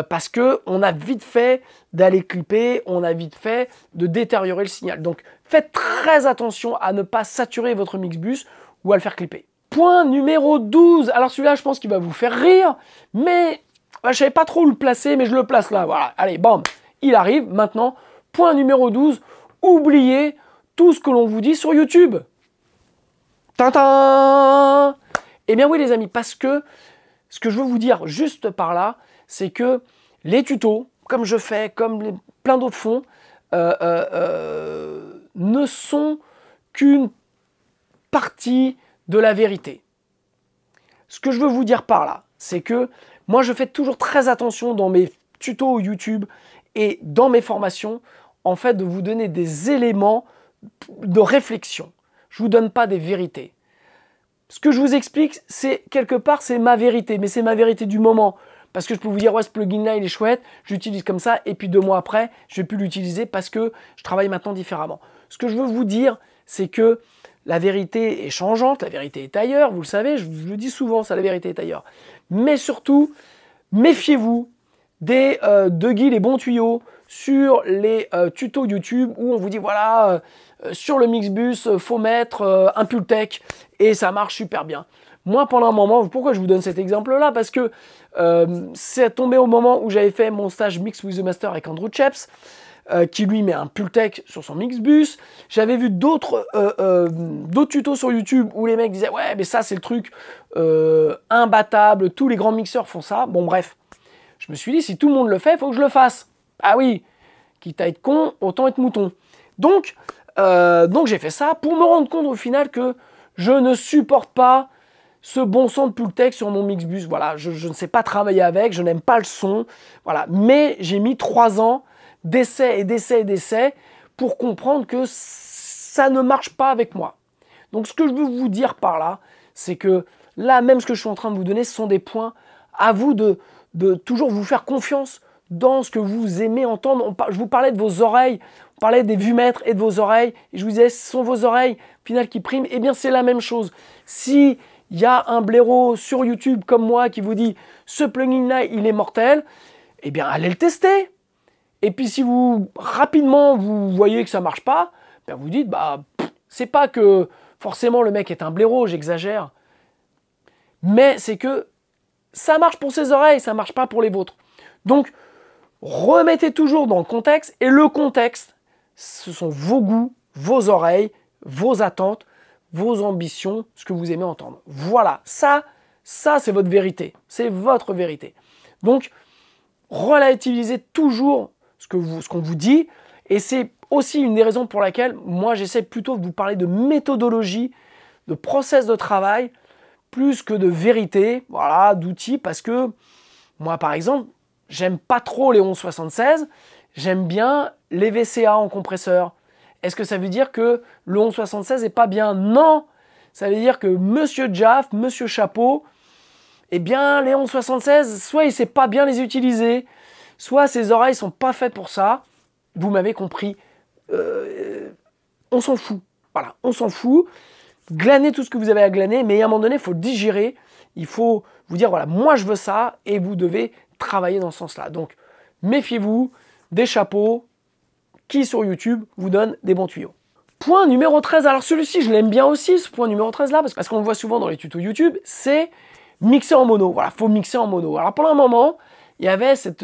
parce que on a vite fait d'aller clipper, on a vite fait de détériorer le signal. Donc faites très attention à ne pas saturer votre Mixbus ou à le faire clipper. Point numéro 12, alors celui-là je pense qu'il va vous faire rire, mais je ne savais pas trop où le placer, mais je le place là, voilà, allez, bam, il arrive. Maintenant, point numéro 12, oubliez tout ce que l'on vous dit sur YouTube. Tintin! Eh bien oui les amis, parce que ce que je veux vous dire juste par là, c'est que les tutos, comme je fais, comme plein d'autres font, ne sont qu'une partie de la vérité. Ce que je veux vous dire par là, c'est que moi je fais toujours très attention dans mes tutos YouTube et dans mes formations, en fait, de vous donner des éléments de réflexion. Je ne vous donne pas des vérités. Ce que je vous explique, c'est quelque part, c'est ma vérité, mais c'est ma vérité du moment. Parce que je peux vous dire, ouais, ce plugin-là, il est chouette, j'utilise comme ça, et puis 2 mois après, je ne vais plus l'utiliser parce que je travaille maintenant différemment. Ce que je veux vous dire, c'est que la vérité est changeante, la vérité est ailleurs, vous le savez, je le dis souvent, ça, la vérité est ailleurs. Mais surtout, méfiez-vous de Guy les bons tuyaux sur les tutos YouTube où on vous dit, voilà, sur le Mixbus, faut mettre un Pultec et ça marche super bien. Moi, pendant un moment, pourquoi je vous donne cet exemple-là? Parce que c'est tombé au moment où j'avais fait mon stage Mix with the Master avec Andrew Cheps, qui lui met un Pultec sur son Mixbus. J'avais vu d'autres tutos sur YouTube où les mecs disaient, ouais, mais ça, c'est le truc imbattable, tous les grands mixeurs font ça. Bon, bref. Je me suis dit, si tout le monde le fait, il faut que je le fasse. Ah oui, quitte à être con, autant être mouton. Donc j'ai fait ça pour me rendre compte au final que je ne supporte pas ce bon son de Pultec sur mon Mixbus. Voilà, je ne sais pas travailler avec, je n'aime pas le son. Voilà, mais j'ai mis 3 ans d'essais et d'essais et d'essais pour comprendre que ça ne marche pas avec moi. Donc ce que je veux vous dire par là, c'est que là, même ce que je suis en train de vous donner, ce sont des points à vous de toujours vous faire confiance dans ce que vous aimez entendre. Je vous parlais de vos oreilles, on parlait des vumètres et de vos oreilles, et je vous disais, ce sont vos oreilles, au final, qui priment. Eh bien, c'est la même chose. Si il y a un blaireau sur YouTube comme moi qui vous dit, ce plugin-là, il est mortel, eh bien, allez le tester. Et puis, si rapidement, vous voyez que ça ne marche pas, bien, vous dites, bah, c'est pas que forcément le mec est un blaireau, j'exagère, mais c'est que ça marche pour ses oreilles, ça ne marche pas pour les vôtres. Donc, remettez toujours dans le contexte, et le contexte, ce sont vos goûts, vos oreilles, vos attentes, vos ambitions, ce que vous aimez entendre. Voilà, ça c'est votre vérité, c'est votre vérité. Donc, relativisez toujours ce qu'on vous dit, et c'est aussi une des raisons pour laquelle moi j'essaie plutôt de vous parler de méthodologie, de process de travail, plus que de vérité, voilà, d'outils, parce que moi par exemple, j'aime pas trop les 1176, j'aime bien les VCA en compresseur. Est-ce que ça veut dire que le 1176 n'est pas bien? Non, ça veut dire que Monsieur Jaff, Monsieur Chapeau, eh bien les 1176, soit il ne sait pas bien les utiliser, soit ses oreilles sont pas faites pour ça. Vous m'avez compris, on s'en fout, voilà, on s'en fout. Glanez tout ce que vous avez à glaner, mais à un moment donné, il faut le digérer. Il faut vous dire, voilà, moi je veux ça, et vous devez travailler dans ce sens-là. Donc, méfiez-vous des chapeaux qui, sur YouTube, vous donnent des bons tuyaux. Point numéro 13, alors celui-ci, je l'aime bien aussi, ce point numéro 13-là, parce qu'on le voit souvent dans les tutos YouTube, c'est mixer en mono. Voilà, il faut mixer en mono. Alors, pendant un moment, il y avait cette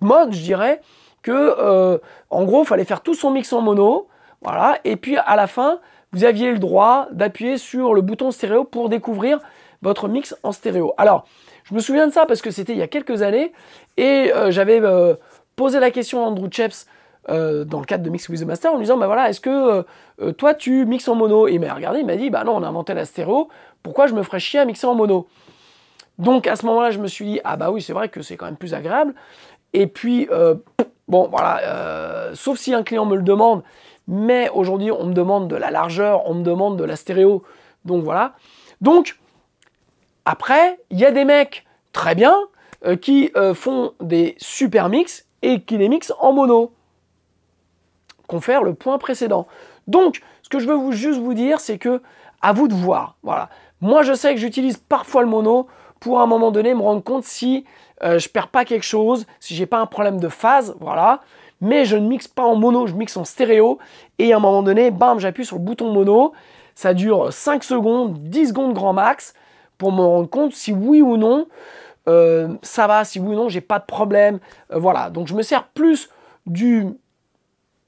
mode, je dirais, que, en gros, il fallait faire tout son mix en mono. Voilà, et puis à la fin, vous aviez le droit d'appuyer sur le bouton stéréo pour découvrir votre mix en stéréo. Alors, je me souviens de ça parce que c'était il y a quelques années et j'avais posé la question à Andrew Cheps dans le cadre de Mix with the Master en lui disant, bah voilà, est-ce que toi tu mixes en mono? Et il m'a regardé, il m'a dit, bah non, on a inventé la stéréo, pourquoi je me ferais chier à mixer en mono? Donc à ce moment-là, je me suis dit, ah bah oui, c'est vrai que c'est quand même plus agréable. Et puis, bon, voilà, sauf si un client me le demande, mais aujourd'hui, on me demande de la largeur, on me demande de la stéréo, donc voilà. Donc, après, il y a des mecs très bien qui font des super mix et qui les mixent en mono. Confère le point précédent. Donc, ce que je veux juste vous dire, c'est que à vous de voir. Voilà. Moi, je sais que j'utilise parfois le mono pour à un moment donné me rendre compte si je perds pas quelque chose, si j'ai pas un problème de phase, voilà. Mais je ne mixe pas en mono, je mixe en stéréo. Et à un moment donné, bam, j'appuie sur le bouton mono. Ça dure 5 secondes, 10 secondes grand max pour me rendre compte si oui ou non ça va, si oui ou non j'ai pas de problème. Voilà. Donc je me sers plus du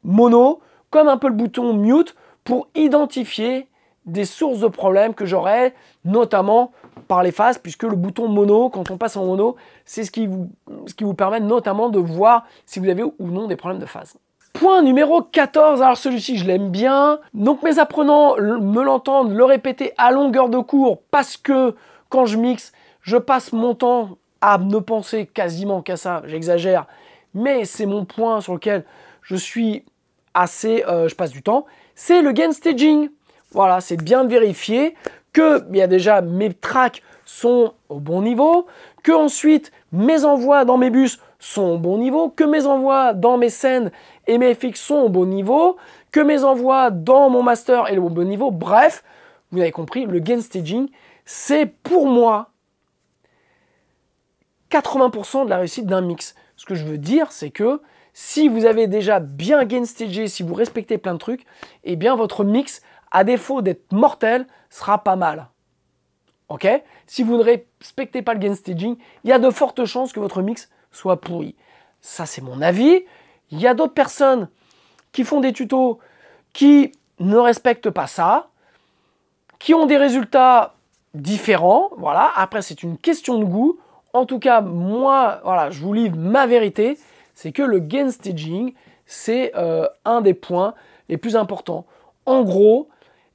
mono comme un peu le bouton mute pour identifier des sources de problèmes que j'aurais, notamment par les phases, puisque le bouton mono, quand on passe en mono, c'est ce qui vous permet notamment de voir si vous avez ou non des problèmes de phase. Point numéro 14, alors celui-ci je l'aime bien. Donc mes apprenants me l'entendent le répéter à longueur de cours parce que quand je mixe, je passe mon temps à ne penser quasiment qu'à ça, j'exagère, mais c'est mon point sur lequel je suis assez, je passe du temps, c'est le gain staging. Voilà, c'est bien de vérifier que bien déjà mes tracks sont au bon niveau, que ensuite mes envois dans mes bus sont au bon niveau, que mes envois dans mes sends et mes FX sont au bon niveau, que mes envois dans mon master est au bon niveau. Bref, vous avez compris, le gain staging, c'est pour moi 80% de la réussite d'un mix. Ce que je veux dire, c'est que si vous avez déjà bien gain stagé, si vous respectez plein de trucs, eh bien votre mix, à défaut d'être mortel, sera pas mal. Ok? Si vous ne respectez pas le gain staging, il y a de fortes chances que votre mix soit pourri. Ça, c'est mon avis. Il y a d'autres personnes qui font des tutos qui ne respectent pas ça, qui ont des résultats différents. Voilà. Après, c'est une question de goût. En tout cas, moi, voilà, je vous livre ma vérité. C'est que le gain staging, c'est un des points les plus importants. En gros,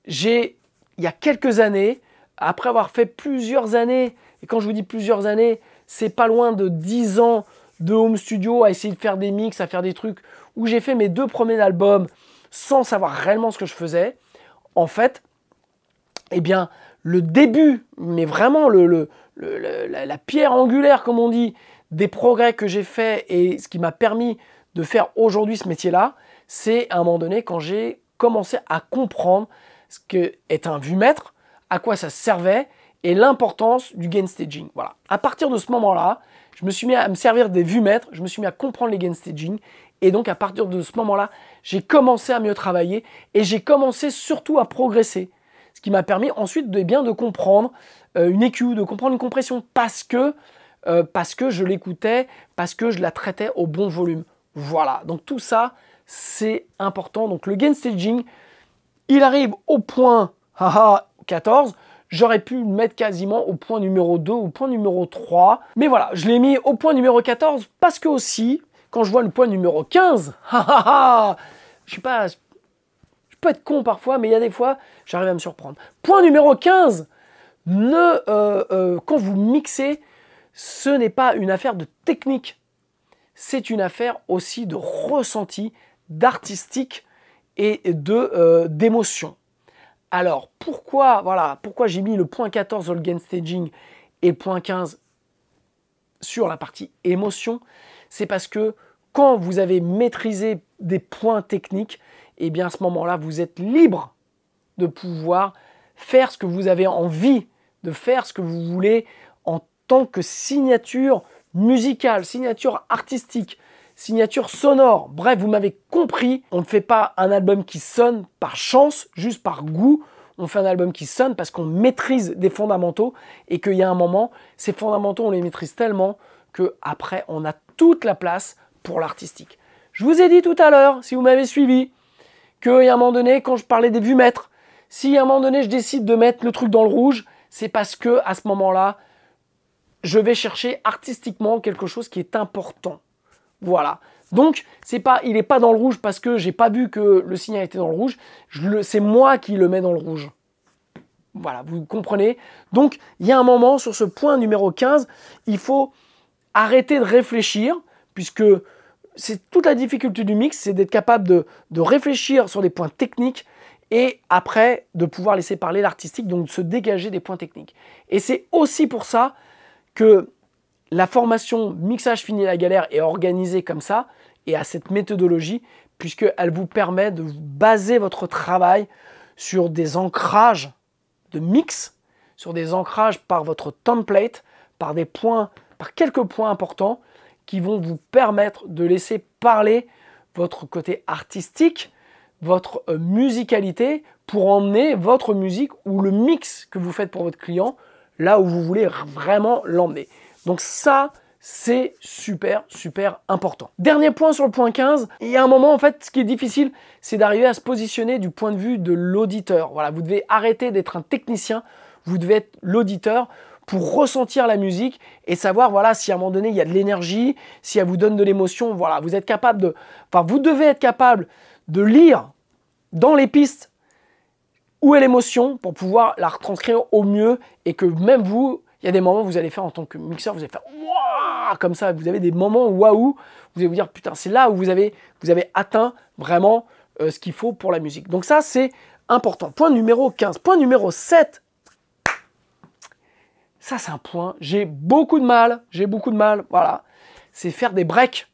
il y a quelques années, après avoir fait plusieurs années, et quand je vous dis plusieurs années, c'est pas loin de 10 ans de home studio à essayer de faire des mix, à faire des trucs, où j'ai fait mes 2 premiers albums sans savoir réellement ce que je faisais. En fait, eh bien, le début, mais vraiment la pierre angulaire, comme on dit, des progrès que j'ai fait et ce qui m'a permis de faire aujourd'hui ce métier-là, c'est à un moment donné quand j'ai commencé à comprendre ce qu'est un vumètre, à quoi ça servait et l'importance du gain staging. Voilà. À partir de ce moment-là, je me suis mis à me servir des vumètres, je me suis mis à comprendre les gain staging et donc à partir de ce moment-là, j'ai commencé à mieux travailler et j'ai commencé surtout à progresser. Ce qui m'a permis ensuite de comprendre une EQ, de comprendre une compression parce que je l'écoutais, parce que je la traitais au bon volume. Voilà, donc tout ça, c'est important. Donc le gain staging, il arrive au point 14. J'aurais pu le mettre quasiment au point numéro 2 ou au point numéro 3. Mais voilà, je l'ai mis au point numéro 14 parce que aussi, quand je vois le point numéro 15, je sais pas, je peux être con parfois, mais il y a des fois, j'arrive à me surprendre. Point numéro 15, quand vous mixez, ce n'est pas une affaire de technique. C'est une affaire aussi de ressenti, d'artistique et d'émotion. Alors, pourquoi j'ai mis le point 14 sur le gain staging et le point 15 sur la partie émotion? C'est parce que quand vous avez maîtrisé des points techniques, et bien à ce moment-là, vous êtes libre de pouvoir faire ce que vous avez envie de faire, ce que vous voulez en tant que signature musicale, signature artistique, signature sonore. Bref, vous m'avez compris, on ne fait pas un album qui sonne par chance, juste par goût. On fait un album qui sonne parce qu'on maîtrise des fondamentaux et qu'il y a un moment, ces fondamentaux, on les maîtrise tellement qu'après, on a toute la place pour l'artistique. Je vous ai dit tout à l'heure, si vous m'avez suivi, qu'il y a un moment donné, quand je parlais des vumètres, si à un moment donné, je décide de mettre le truc dans le rouge, c'est parce que à ce moment-là, je vais chercher artistiquement quelque chose qui est important. Voilà. Donc, il n'est pas dans le rouge parce que j'ai pas vu que le signal était dans le rouge. C'est moi qui le mets dans le rouge. Voilà, vous comprenez? Donc, il y a un moment, sur ce point numéro 15, il faut arrêter de réfléchir, puisque c'est toute la difficulté du mix, c'est d'être capable de réfléchir sur des points techniques et après de pouvoir laisser parler l'artistique, donc de se dégager des points techniques. Et c'est aussi pour ça que la formation Mixage Fini la Galère est organisée comme ça et à cette méthodologie, puisqu'elle vous permet de baser votre travail sur des ancrages de mix, sur des ancrages par votre template, par quelques points importants qui vont vous permettre de laisser parler votre côté artistique, votre musicalité, pour emmener votre musique ou le mix que vous faites pour votre client là où vous voulez vraiment l'emmener. Donc ça, c'est super, super important. Dernier point sur le point 15, il y a un moment, en fait, ce qui est difficile, c'est d'arriver à se positionner du point de vue de l'auditeur. Voilà, vous devez arrêter d'être un technicien, vous devez être l'auditeur pour ressentir la musique et savoir, voilà, si à un moment donné, il y a de l'énergie, si elle vous donne de l'émotion, voilà, vous devez être capable de lire dans les pistes où est l'émotion pour pouvoir la retranscrire au mieux et que même vous, il y a des moments où vous allez faire en tant que mixeur, vous allez faire waouh comme ça, vous avez des moments waouh, vous allez vous dire putain, c'est là où vous avez atteint vraiment ce qu'il faut pour la musique. Donc ça, c'est important. Point numéro 15. Point numéro 7. Ça, c'est un point, j'ai beaucoup de mal, voilà. C'est faire des breaks.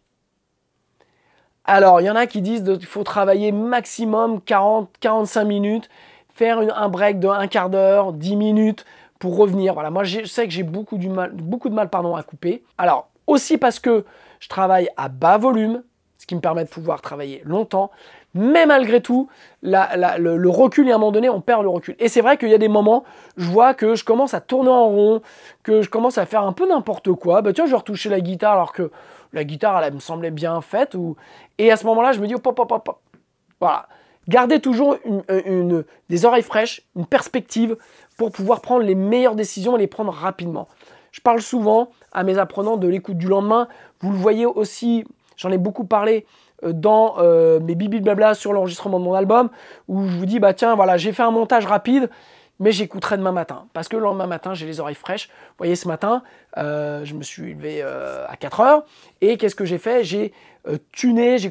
Alors, il y en a qui disent qu'il faut travailler maximum 40-45 minutes, faire un break de un quart d'heure, 10 minutes, pour revenir. Voilà, moi je sais que j'ai beaucoup de mal à couper. Alors, aussi parce que je travaille à bas volume, ce qui me permet de pouvoir travailler longtemps, mais malgré tout, le recul, et à un moment donné, on perd le recul. Et c'est vrai qu'il y a des moments, je vois que je commence à tourner en rond, que je commence à faire un peu n'importe quoi. Bah tiens, je vais retoucher la guitare alors que la guitare, elle me semblait bien faite. Et à ce moment-là, je me dis, hop, hop, hop, hop. Voilà. Gardez toujours des oreilles fraîches, une perspective pour pouvoir prendre les meilleures décisions et les prendre rapidement. Je parle souvent à mes apprenants de l'écoute du lendemain. Vous le voyez aussi, j'en ai beaucoup parlé dans mes bibi blabla sur l'enregistrement de mon album, où je vous dis, bah tiens, voilà, j'ai fait un montage rapide, mais j'écouterai demain matin. Parce que le lendemain matin, j'ai les oreilles fraîches. Vous voyez, ce matin, je me suis levé à 4 heures. Et qu'est-ce que j'ai fait? J'ai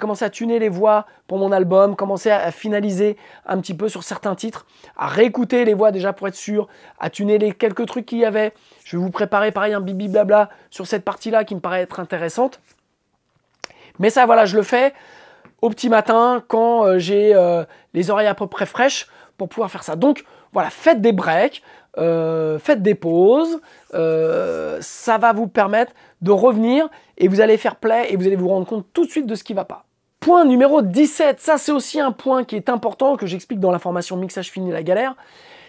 commencé à tuner les voix pour mon album, commencé à finaliser un petit peu sur certains titres, à réécouter les voix déjà pour être sûr, à tuner les quelques trucs qu'il y avait. Je vais vous préparer pareil un bibi blabla sur cette partie-là qui me paraît être intéressante. Mais ça, voilà, je le fais au petit matin quand j'ai les oreilles à peu près fraîches pour pouvoir faire ça. Donc, voilà, faites des breaks, faites des pauses, ça va vous permettre de revenir et vous allez faire play et vous allez vous rendre compte tout de suite de ce qui ne va pas. Point numéro 17, ça c'est aussi un point qui est important, que j'explique dans la formation Mixage Fini la Galère,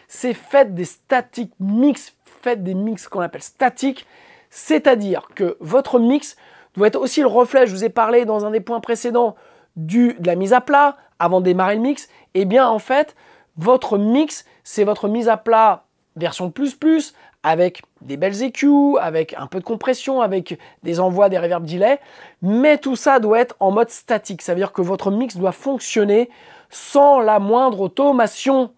c'est faites des static mix, faites des mix qu'on appelle statiques, c'est-à-dire que votre mix doit être aussi le reflet, je vous ai parlé dans un des points précédents, de la mise à plat avant de démarrer le mix, et bien en fait, votre mix, c'est votre mise à plat version plus, avec des belles EQ, avec un peu de compression, avec des envois, des reverb delay, mais tout ça doit être en mode statique, ça veut dire que votre mix doit fonctionner sans la moindre automation.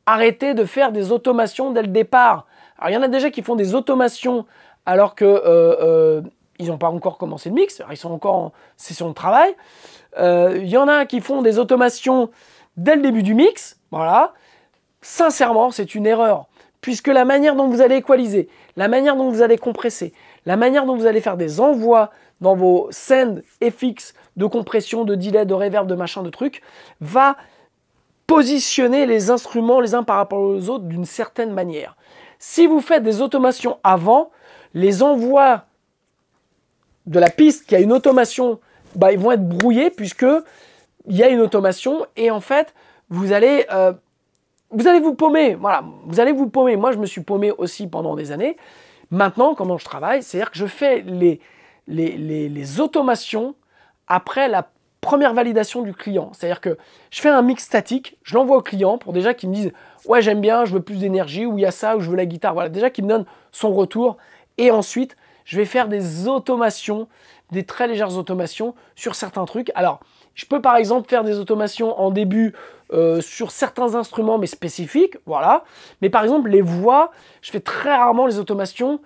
Arrêtez de faire des automations dès le départ. Alors il y en a déjà qui font des automations alors que ils n'ont pas encore commencé le mix, ils sont encore en session de travail. Il y en a qui font des automations dès le début du mix, voilà. Sincèrement, c'est une erreur, puisque la manière dont vous allez équaliser, la manière dont vous allez compresser, la manière dont vous allez faire des envois dans vos send FX de compression, de delay, de reverb, de machin, de trucs, va positionner les instruments les uns par rapport aux autres d'une certaine manière. Si vous faites des automations avant, les envois de la piste qui a une automation, bah, ils vont être brouillés puisque il y a une automation et en fait, vous allez vous paumer. Voilà, vous allez vous paumer. Moi, je me suis paumé aussi pendant des années. Maintenant, comment je travaille, c'est-à-dire que je fais les automations après première validation du client. C'est-à-dire que je fais un mix statique, je l'envoie au client pour déjà qu'il me dise « Ouais, j'aime bien, je veux plus d'énergie, ou il y a ça, ou je veux la guitare. » Voilà, déjà qu'il me donne son retour. Et ensuite, je vais faire des automations, des très légères automations sur certains trucs. Alors, je peux par exemple faire des automations en début sur certains instruments, mais spécifiques, voilà. Mais par exemple, les voix, je fais très rarement les automations.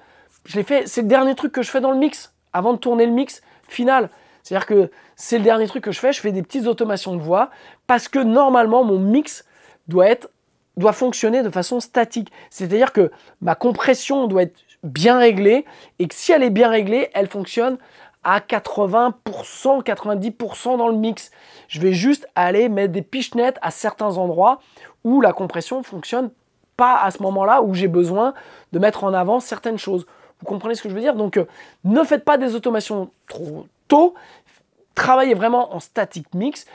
Je les fais, c'est le dernier truc que je fais dans le mix, avant de tourner le mix final. C'est-à-dire que c'est le dernier truc que je fais des petites automations de voix, parce que normalement, mon mix doit fonctionner de façon statique. C'est-à-dire que ma compression doit être bien réglée, et que si elle est bien réglée, elle fonctionne à 80%, 90% dans le mix. Je vais juste aller mettre des pichenettes à certains endroits où la compression ne fonctionne pas à ce moment-là, où j'ai besoin de mettre en avant certaines choses. Vous comprenez ce que je veux dire? Donc, ne faites pas des automations trop tôt. Travaillez vraiment en static mix.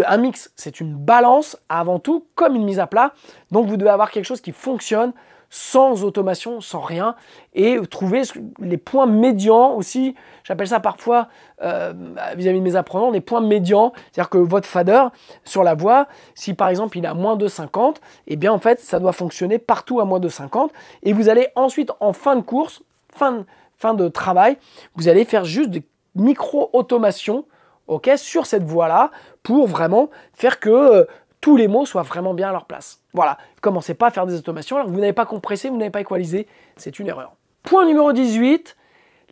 Un mix, c'est une balance avant tout, comme une mise à plat. Donc, vous devez avoir quelque chose qui fonctionne sans automation, sans rien, et trouver les points médians aussi. J'appelle ça parfois, vis-à-vis de mes apprenants, des points médians. C'est-à-dire que votre fader sur la voix, si par exemple il est à moins de 50, eh bien en fait, ça doit fonctionner partout à moins de 50. Et vous allez ensuite, en fin de course, fin de travail, vous allez faire juste des micro-automations, ok, sur cette voix-là, pour vraiment faire que tous les mots soient vraiment bien à leur place. Voilà, commencez pas à faire des automations alors que vous n'avez pas compressé, vous n'avez pas équalisé, c'est une erreur. Point numéro 18,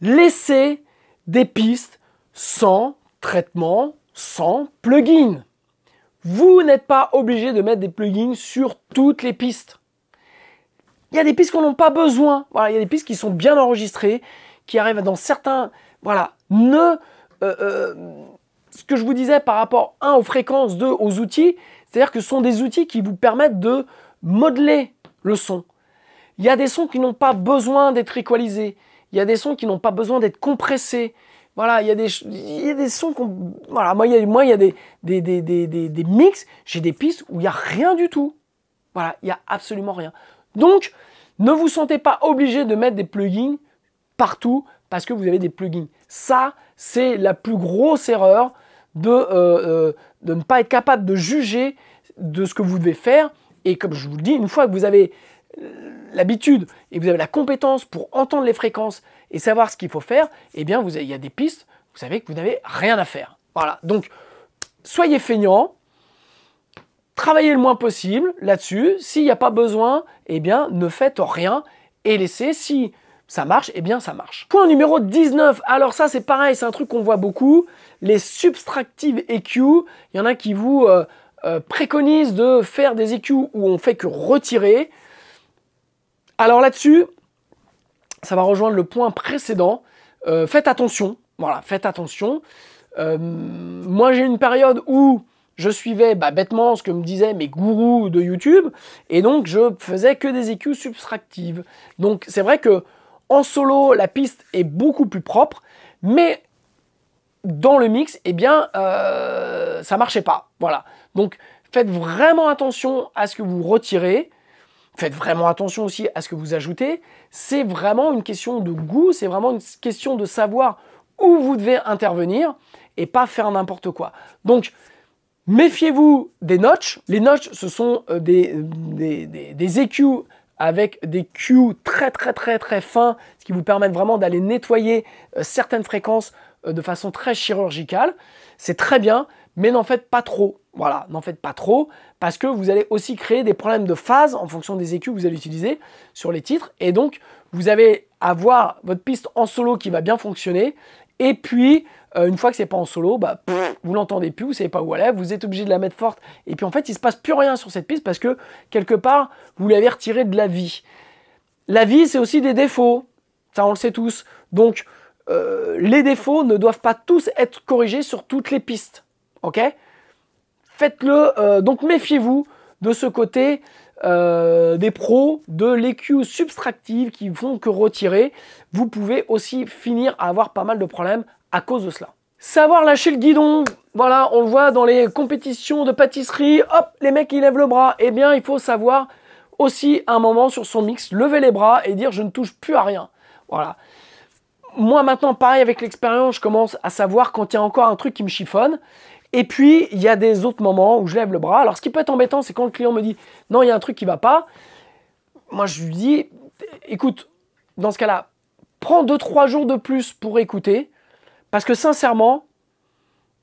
laissez des pistes sans traitement, sans plugin. Vous n'êtes pas obligé de mettre des plugins sur toutes les pistes. Il y a des pistes qu'on n'a pas besoin. Voilà, il y a des pistes qui sont bien enregistrées, qui arrivent dans certains... Voilà, ce que je vous disais par rapport, 1, aux fréquences, 2, aux outils, c'est-à-dire que ce sont des outils qui vous permettent de modeler le son. Il y a des sons qui n'ont pas besoin d'être équalisés. Il y a des sons qui n'ont pas besoin d'être compressés. Voilà, il y a des sons qu'on... Voilà, moi, il y a des mix, j'ai des pistes où il n'y a rien du tout. Voilà, il n'y a absolument rien. Donc, ne vous sentez pas obligé de mettre des plugins partout parce que vous avez des plugins. Ça, c'est la plus grosse erreur de ne pas être capable de juger de ce que vous devez faire. Et comme je vous le dis, une fois que vous avez l'habitude et vous avez la compétence pour entendre les fréquences et savoir ce qu'il faut faire, eh bien, il y a des pistes, vous savez que vous n'avez rien à faire. Voilà, donc soyez feignants, travaillez le moins possible là-dessus. S'il n'y a pas besoin, eh bien, ne faites rien et laissez. Si ça marche, eh bien, ça marche. Point numéro 19. Alors ça, c'est pareil, c'est un truc qu'on voit beaucoup. Les subtractive EQ, il y en a qui vous préconisent de faire des EQ où on fait que retirer. Alors là-dessus, ça va rejoindre le point précédent. Faites attention. Voilà, faites attention. Moi, j'ai une période où je suivais bêtement ce que me disaient mes gourous de YouTube et donc je faisais que des EQ subtractives. Donc c'est vrai que en solo, la piste est beaucoup plus propre, mais dans le mix, eh bien, ça marchait pas. Voilà. Donc faites vraiment attention à ce que vous retirez. Faites vraiment attention aussi à ce que vous ajoutez. C'est vraiment une question de goût, c'est vraiment une question de savoir où vous devez intervenir et pas faire n'importe quoi. Donc, méfiez-vous des notches. Les notches, ce sont des EQ avec des Q très fins, ce qui vous permet vraiment d'aller nettoyer certaines fréquences de façon très chirurgicale. C'est très bien, mais n'en faites pas trop. Voilà, n'en faites pas trop, parce que vous allez aussi créer des problèmes de phase en fonction des EQ que vous allez utiliser sur les titres. Et donc, vous allez avoir votre piste en solo qui va bien fonctionner. Et puis, une fois que c'est pas en solo, vous l'entendez plus, vous savez pas où elle est, vous êtes obligé de la mettre forte. Et puis en fait, il se passe plus rien sur cette piste parce que, quelque part, vous l'avez retiré de la vie. La vie, c'est aussi des défauts. Ça, on le sait tous. Donc, les défauts ne doivent pas tous être corrigés sur toutes les pistes. Ok ? Faites-le, donc méfiez-vous de ce côté des pros, de l'EQ subtractive qui font que retirer. Vous pouvez aussi finir à avoir pas mal de problèmes à cause de cela. Savoir lâcher le guidon, voilà, on le voit dans les compétitions de pâtisserie, hop, les mecs ils lèvent le bras. Eh bien, il faut savoir aussi à un moment sur son mix, lever les bras et dire je ne touche plus à rien. Voilà. Moi maintenant, pareil avec l'expérience, je commence à savoir quand il y a encore un truc qui me chiffonne. Et puis, il y a des autres moments où je lève le bras. Alors, ce qui peut être embêtant, c'est quand le client me dit « Non, il y a un truc qui ne va pas », moi, je lui dis « Écoute, dans ce cas-là, prends 2-3 jours de plus pour écouter, parce que sincèrement,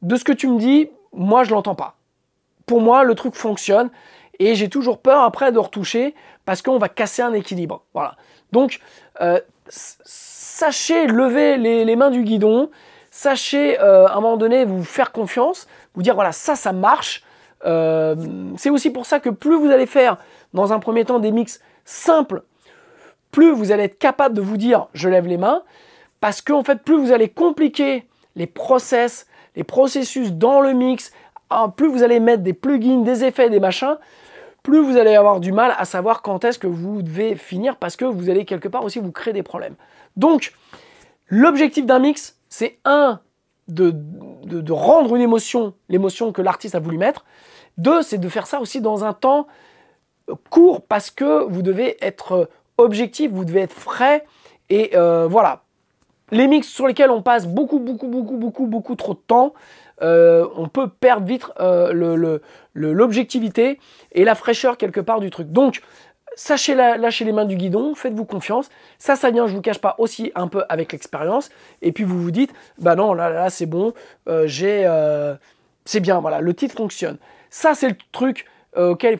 de ce que tu me dis, moi, je ne l'entends pas. Pour moi, le truc fonctionne et j'ai toujours peur après de retoucher parce qu'on va casser un équilibre. » Voilà. Donc, sachez lever les mains du guidon, sachez à un moment donné vous faire confiance, vous dire voilà, ça marche. C'est aussi pour ça que plus vous allez faire dans un premier temps des mix simples, plus vous allez être capable de vous dire je lève les mains, parce que en fait plus vous allez compliquer les processus dans le mix, plus vous allez mettre des plugins, des effets, des machins, plus vous allez avoir du mal à savoir quand est-ce que vous devez finir, parce que vous allez quelque part aussi vous créer des problèmes. Donc l'objectif d'un mix, c'est de rendre une émotion, l'émotion que l'artiste a voulu mettre. 2, c'est de faire ça aussi dans un temps court, parce que vous devez être objectif, vous devez être frais. Et voilà, les mix sur lesquels on passe beaucoup trop de temps, on peut perdre vite l'objectivité et la fraîcheur quelque part du truc. Donc, sachez lâcher les mains du guidon, faites-vous confiance. Ça vient, je ne vous cache pas, aussi un peu avec l'expérience. Et puis vous vous dites, bah non, là c'est bon, c'est bien, voilà, le titre fonctionne. Ça, c'est le truc auquel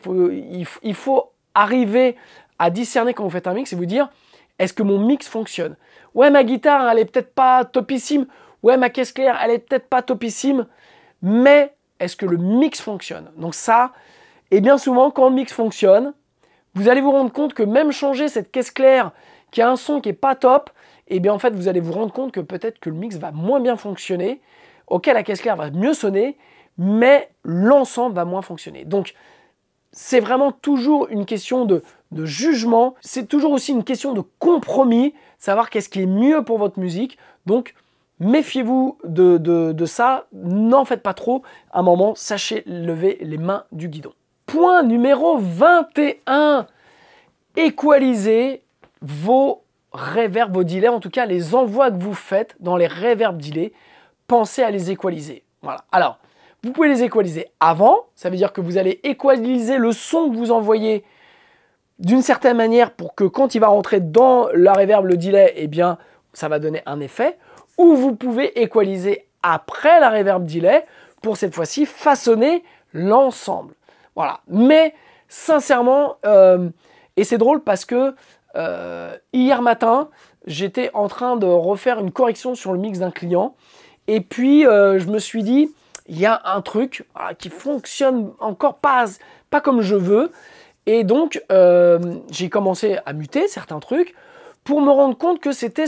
il faut arriver à discerner quand vous faites un mix et vous dire, est-ce que mon mix fonctionne? Ouais, ma guitare, elle est peut-être pas topissime. Ouais, ma caisse claire, elle est peut-être pas topissime. Mais est-ce que le mix fonctionne? Donc ça, et bien souvent, quand le mix fonctionne, vous allez vous rendre compte que même changer cette caisse claire qui a un son qui n'est pas top, et bien en fait, vous allez vous rendre compte que peut-être que le mix va moins bien fonctionner, auquel la caisse claire va mieux sonner, mais l'ensemble va moins fonctionner. Donc, c'est vraiment toujours une question de jugement, c'est toujours aussi une question de compromis, savoir qu'est-ce qui est mieux pour votre musique. Donc, méfiez-vous de ça, n'en faites pas trop. À un moment, sachez lever les mains du guidon. Point numéro 21, équalisez vos reverbs, vos delays, en tout cas les envois que vous faites dans les reverb delay, pensez à les équaliser. Voilà. Alors, vous pouvez les équaliser avant, ça veut dire que vous allez équaliser le son que vous envoyez d'une certaine manière pour que quand il va rentrer dans la reverb, le delay, eh bien, ça va donner un effet. Ou vous pouvez équaliser après la reverb delay pour cette fois-ci façonner l'ensemble. Voilà. Mais sincèrement, et c'est drôle parce que hier matin, j'étais en train de refaire une correction sur le mix d'un client et puis je me suis dit, il y a un truc qui fonctionne encore pas comme je veux. Et donc, j'ai commencé à muter certains trucs pour me rendre compte que c'était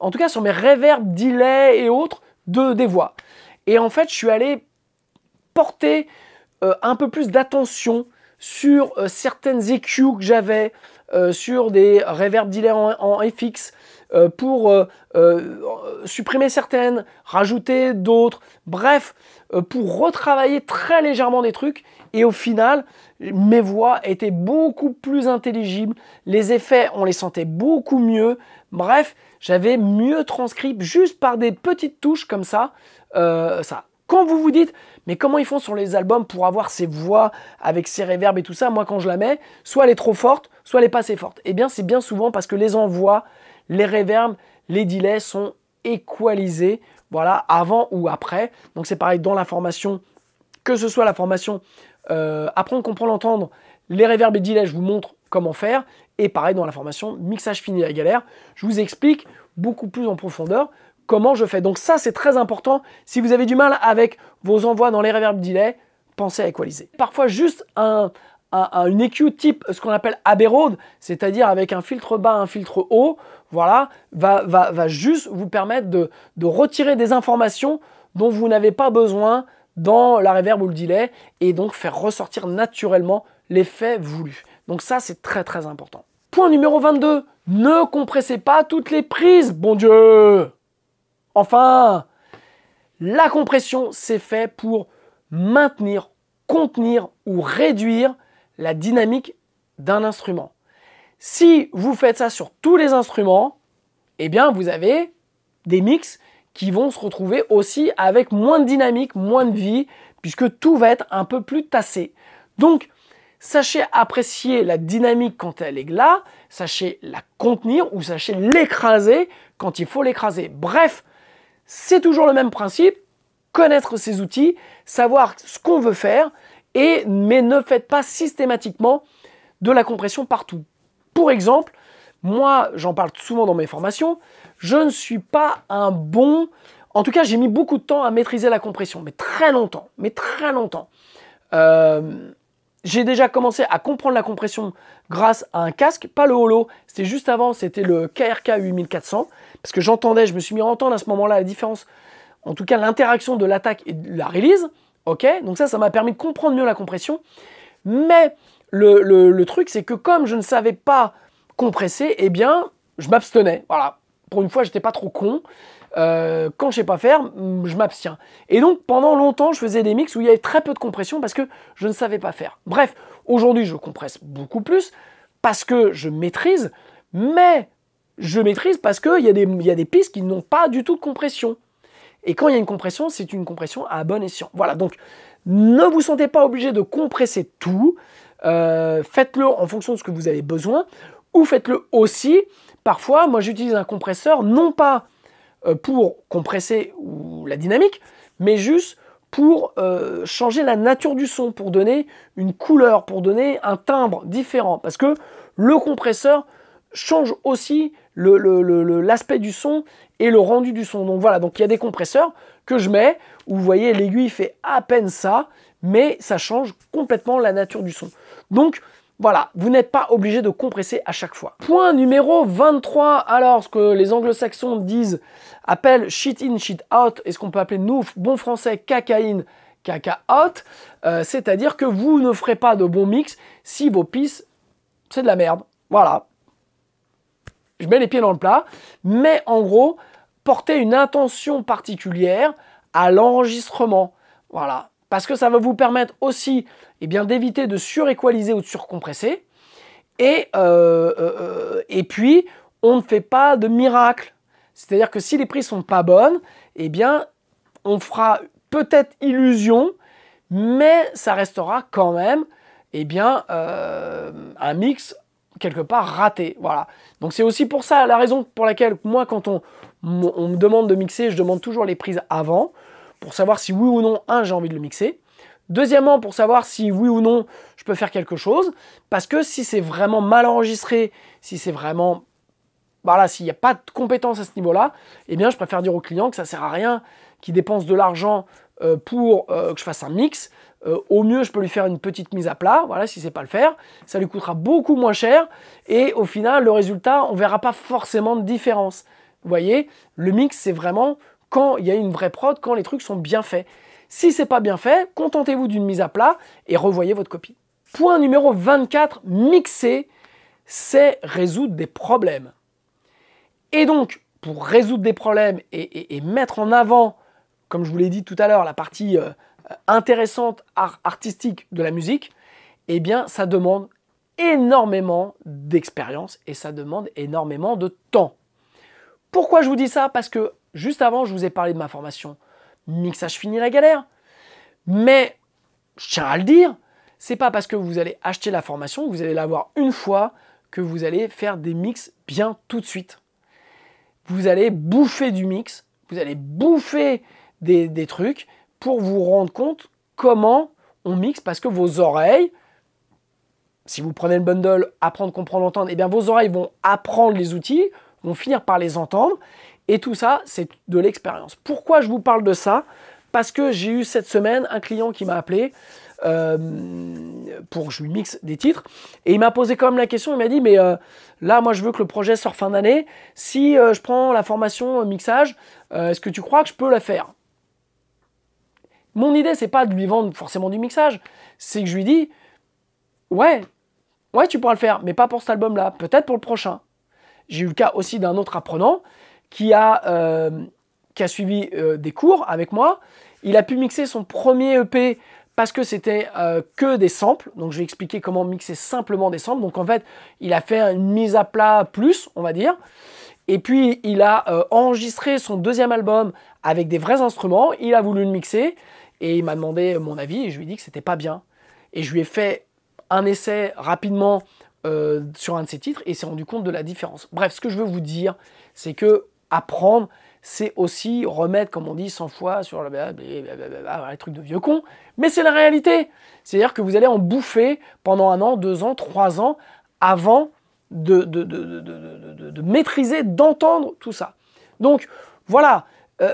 en tout cas sur mes reverb, delay et autres des voix. Et en fait, je suis allé porter un peu plus d'attention sur certaines EQ que j'avais, sur des reverb delay en FX, pour supprimer certaines, rajouter d'autres, bref, pour retravailler très légèrement des trucs. Et au final, mes voix étaient beaucoup plus intelligibles, les effets, on les sentait beaucoup mieux. Bref, j'avais mieux transcrit juste par des petites touches comme ça. Quand vous vous dites, mais comment ils font sur les albums pour avoir ces voix avec ces reverbs et tout ça? Moi, quand je la mets, soit elle est trop forte, soit elle n'est pas assez forte. Eh bien, c'est bien souvent parce que les envois, les reverbs, les delays sont équalisés, voilà, avant ou après. Donc, c'est pareil dans la formation, que ce soit la formation apprendre, comprendre, entendre, les reverbs et delays, je vous montre comment faire. Et pareil dans la formation mixage fini la galère, je vous explique beaucoup plus en profondeur comment je fais. Donc ça, c'est très important. Si vous avez du mal avec vos envois dans les reverb delay, pensez à équaliser. Parfois, juste une EQ type, ce qu'on appelle Abbey Road, c'est-à-dire avec un filtre bas, un filtre haut, voilà, va juste vous permettre de retirer des informations dont vous n'avez pas besoin dans la reverb ou le delay, et donc faire ressortir naturellement l'effet voulu. Donc ça, c'est très très important. Point numéro 22, ne compressez pas toutes les prises, bon Dieu! Enfin, la compression, c'est fait pour maintenir, contenir ou réduire la dynamique d'un instrument. Si vous faites ça sur tous les instruments, eh bien vous avez des mix qui vont se retrouver aussi avec moins de dynamique, moins de vie, puisque tout va être un peu plus tassé. Donc, sachez apprécier la dynamique quand elle est là, sachez la contenir ou sachez l'écraser quand il faut l'écraser. Bref, c'est toujours le même principe, connaître ses outils, savoir ce qu'on veut faire, mais ne faites pas systématiquement de la compression partout. Pour exemple, moi, j'en parle souvent dans mes formations, je ne suis pas un bon... En tout cas, j'ai mis beaucoup de temps à maîtriser la compression, mais très longtemps, j'ai déjà commencé à comprendre la compression grâce à un casque, pas le Holo, c'était juste avant, c'était le KRK 8400, parce que j'entendais, je me suis mis à entendre à ce moment-là la différence, en tout cas l'interaction de l'attaque et de la release, ok, donc ça m'a permis de comprendre mieux la compression, mais le truc c'est que comme je ne savais pas compresser, eh bien, je m'abstenais, voilà, pour une fois j'étais pas trop con, quand je sais pas faire, je m'abstiens. Et donc pendant longtemps, je faisais des mix où il y avait très peu de compression parce que je ne savais pas faire. Bref, aujourd'hui je compresse beaucoup plus parce que je maîtrise, mais je maîtrise parce qu'il y a des pistes qui n'ont pas du tout de compression. Et quand il y a une compression, c'est une compression à bon escient. Voilà, donc ne vous sentez pas obligé de compresser tout, faites-le en fonction de ce que vous avez besoin, ou faites-le aussi. Parfois, moi j'utilise un compresseur, non pas pour compresser la dynamique, mais juste pour changer la nature du son, pour donner une couleur, pour donner un timbre différent. Parce que le compresseur change aussi l'aspect du son et le rendu du son. Donc voilà, donc il y a des compresseurs que je mets, où vous voyez l'aiguille fait à peine ça, mais ça change complètement la nature du son. Donc voilà, vous n'êtes pas obligé de compresser à chaque fois. Point numéro 23, alors ce que les anglo-saxons appellent shit in, shit out, et ce qu'on peut appeler nous, bon français, caca in, caca out, c'est-à-dire que vous ne ferez pas de bon mix si vos pistes, c'est de la merde. Voilà. Je mets les pieds dans le plat, mais en gros, portez une intention particulière à l'enregistrement. Voilà. Parce que ça va vous permettre aussi d'éviter de suréqualiser ou de surcompresser. Et puis, on ne fait pas de miracle. C'est-à-dire que si les prises sont pas bonnes, on fera peut-être illusion, mais ça restera quand même un mix quelque part raté. Voilà. Donc c'est aussi pour ça la raison pour laquelle moi, quand on me demande de mixer, je demande toujours les prises avant, pour savoir si oui ou non, j'ai envie de le mixer. Deuxièmement, pour savoir si oui ou non, je peux faire quelque chose. Parce que si c'est vraiment mal enregistré, si c'est vraiment... Voilà, s'il n'y a pas de compétence à ce niveau-là, je préfère dire au client que ça ne sert à rien qu'il dépense de l'argent pour que je fasse un mix. Au mieux, je peux lui faire une petite mise à plat. Voilà, si c'est pas le faire, ça lui coûtera beaucoup moins cher. Et au final, le résultat, on ne verra pas forcément de différence. Vous voyez, le mix, c'est vraiment quand il y a une vraie prod, quand les trucs sont bien faits. Si c'est pas bien fait, contentez-vous d'une mise à plat et revoyez votre copie. Point numéro 24, mixer, c'est résoudre des problèmes. Et donc, pour résoudre des problèmes et mettre en avant, comme je vous l'ai dit tout à l'heure, la partie intéressante, artistique de la musique, ça demande énormément d'expérience et ça demande énormément de temps. Pourquoi je vous dis ça? Parce que juste avant, je vous ai parlé de ma formation Mixage fini la galère. Mais, je tiens à le dire, c'est pas parce que vous allez acheter la formation, que vous allez l'avoir une fois, que vous allez faire des mix bien tout de suite. Vous allez bouffer du mix, vous allez bouffer des trucs pour vous rendre compte comment on mixe, parce que vos oreilles, si vous prenez le bundle apprendre, comprendre, entendre, vos oreilles vont apprendre les outils, vont finir par les entendre, et tout ça, c'est de l'expérience. Pourquoi je vous parle de ça? Parce que j'ai eu cette semaine un client qui m'a appelé pour que je lui mixe des titres, et il m'a posé quand même la question, il m'a dit, mais là, moi, je veux que le projet sorte fin d'année, si je prends la formation mixage, est-ce que tu crois que je peux la faire? Mon idée, c'est pas de lui vendre forcément du mixage, c'est que je lui dis, ouais, tu pourras le faire, mais pas pour cet album-là, peut-être pour le prochain. J'ai eu le cas aussi d'un autre apprenant qui a suivi des cours avec moi. Il a pu mixer son premier EP parce que c'était que des samples. Donc, je vais expliquer comment mixer simplement des samples. Donc, en fait, il a fait une mise à plat plus, on va dire. Et puis, il a enregistré son deuxième album avec des vrais instruments. Il a voulu le mixer et il m'a demandé mon avis et je lui ai dit que c'était pas bien. Et je lui ai fait un essai rapidement sur un de ses titres et il s'est rendu compte de la différence. Bref, ce que je veux vous dire, c'est que apprendre, c'est aussi remettre, comme on dit 100 fois sur les trucs de vieux con. Mais c'est la réalité. C'est-à-dire que vous allez en bouffer pendant 1 an, 2 ans, 3 ans avant de maîtriser, d'entendre tout ça. Donc voilà,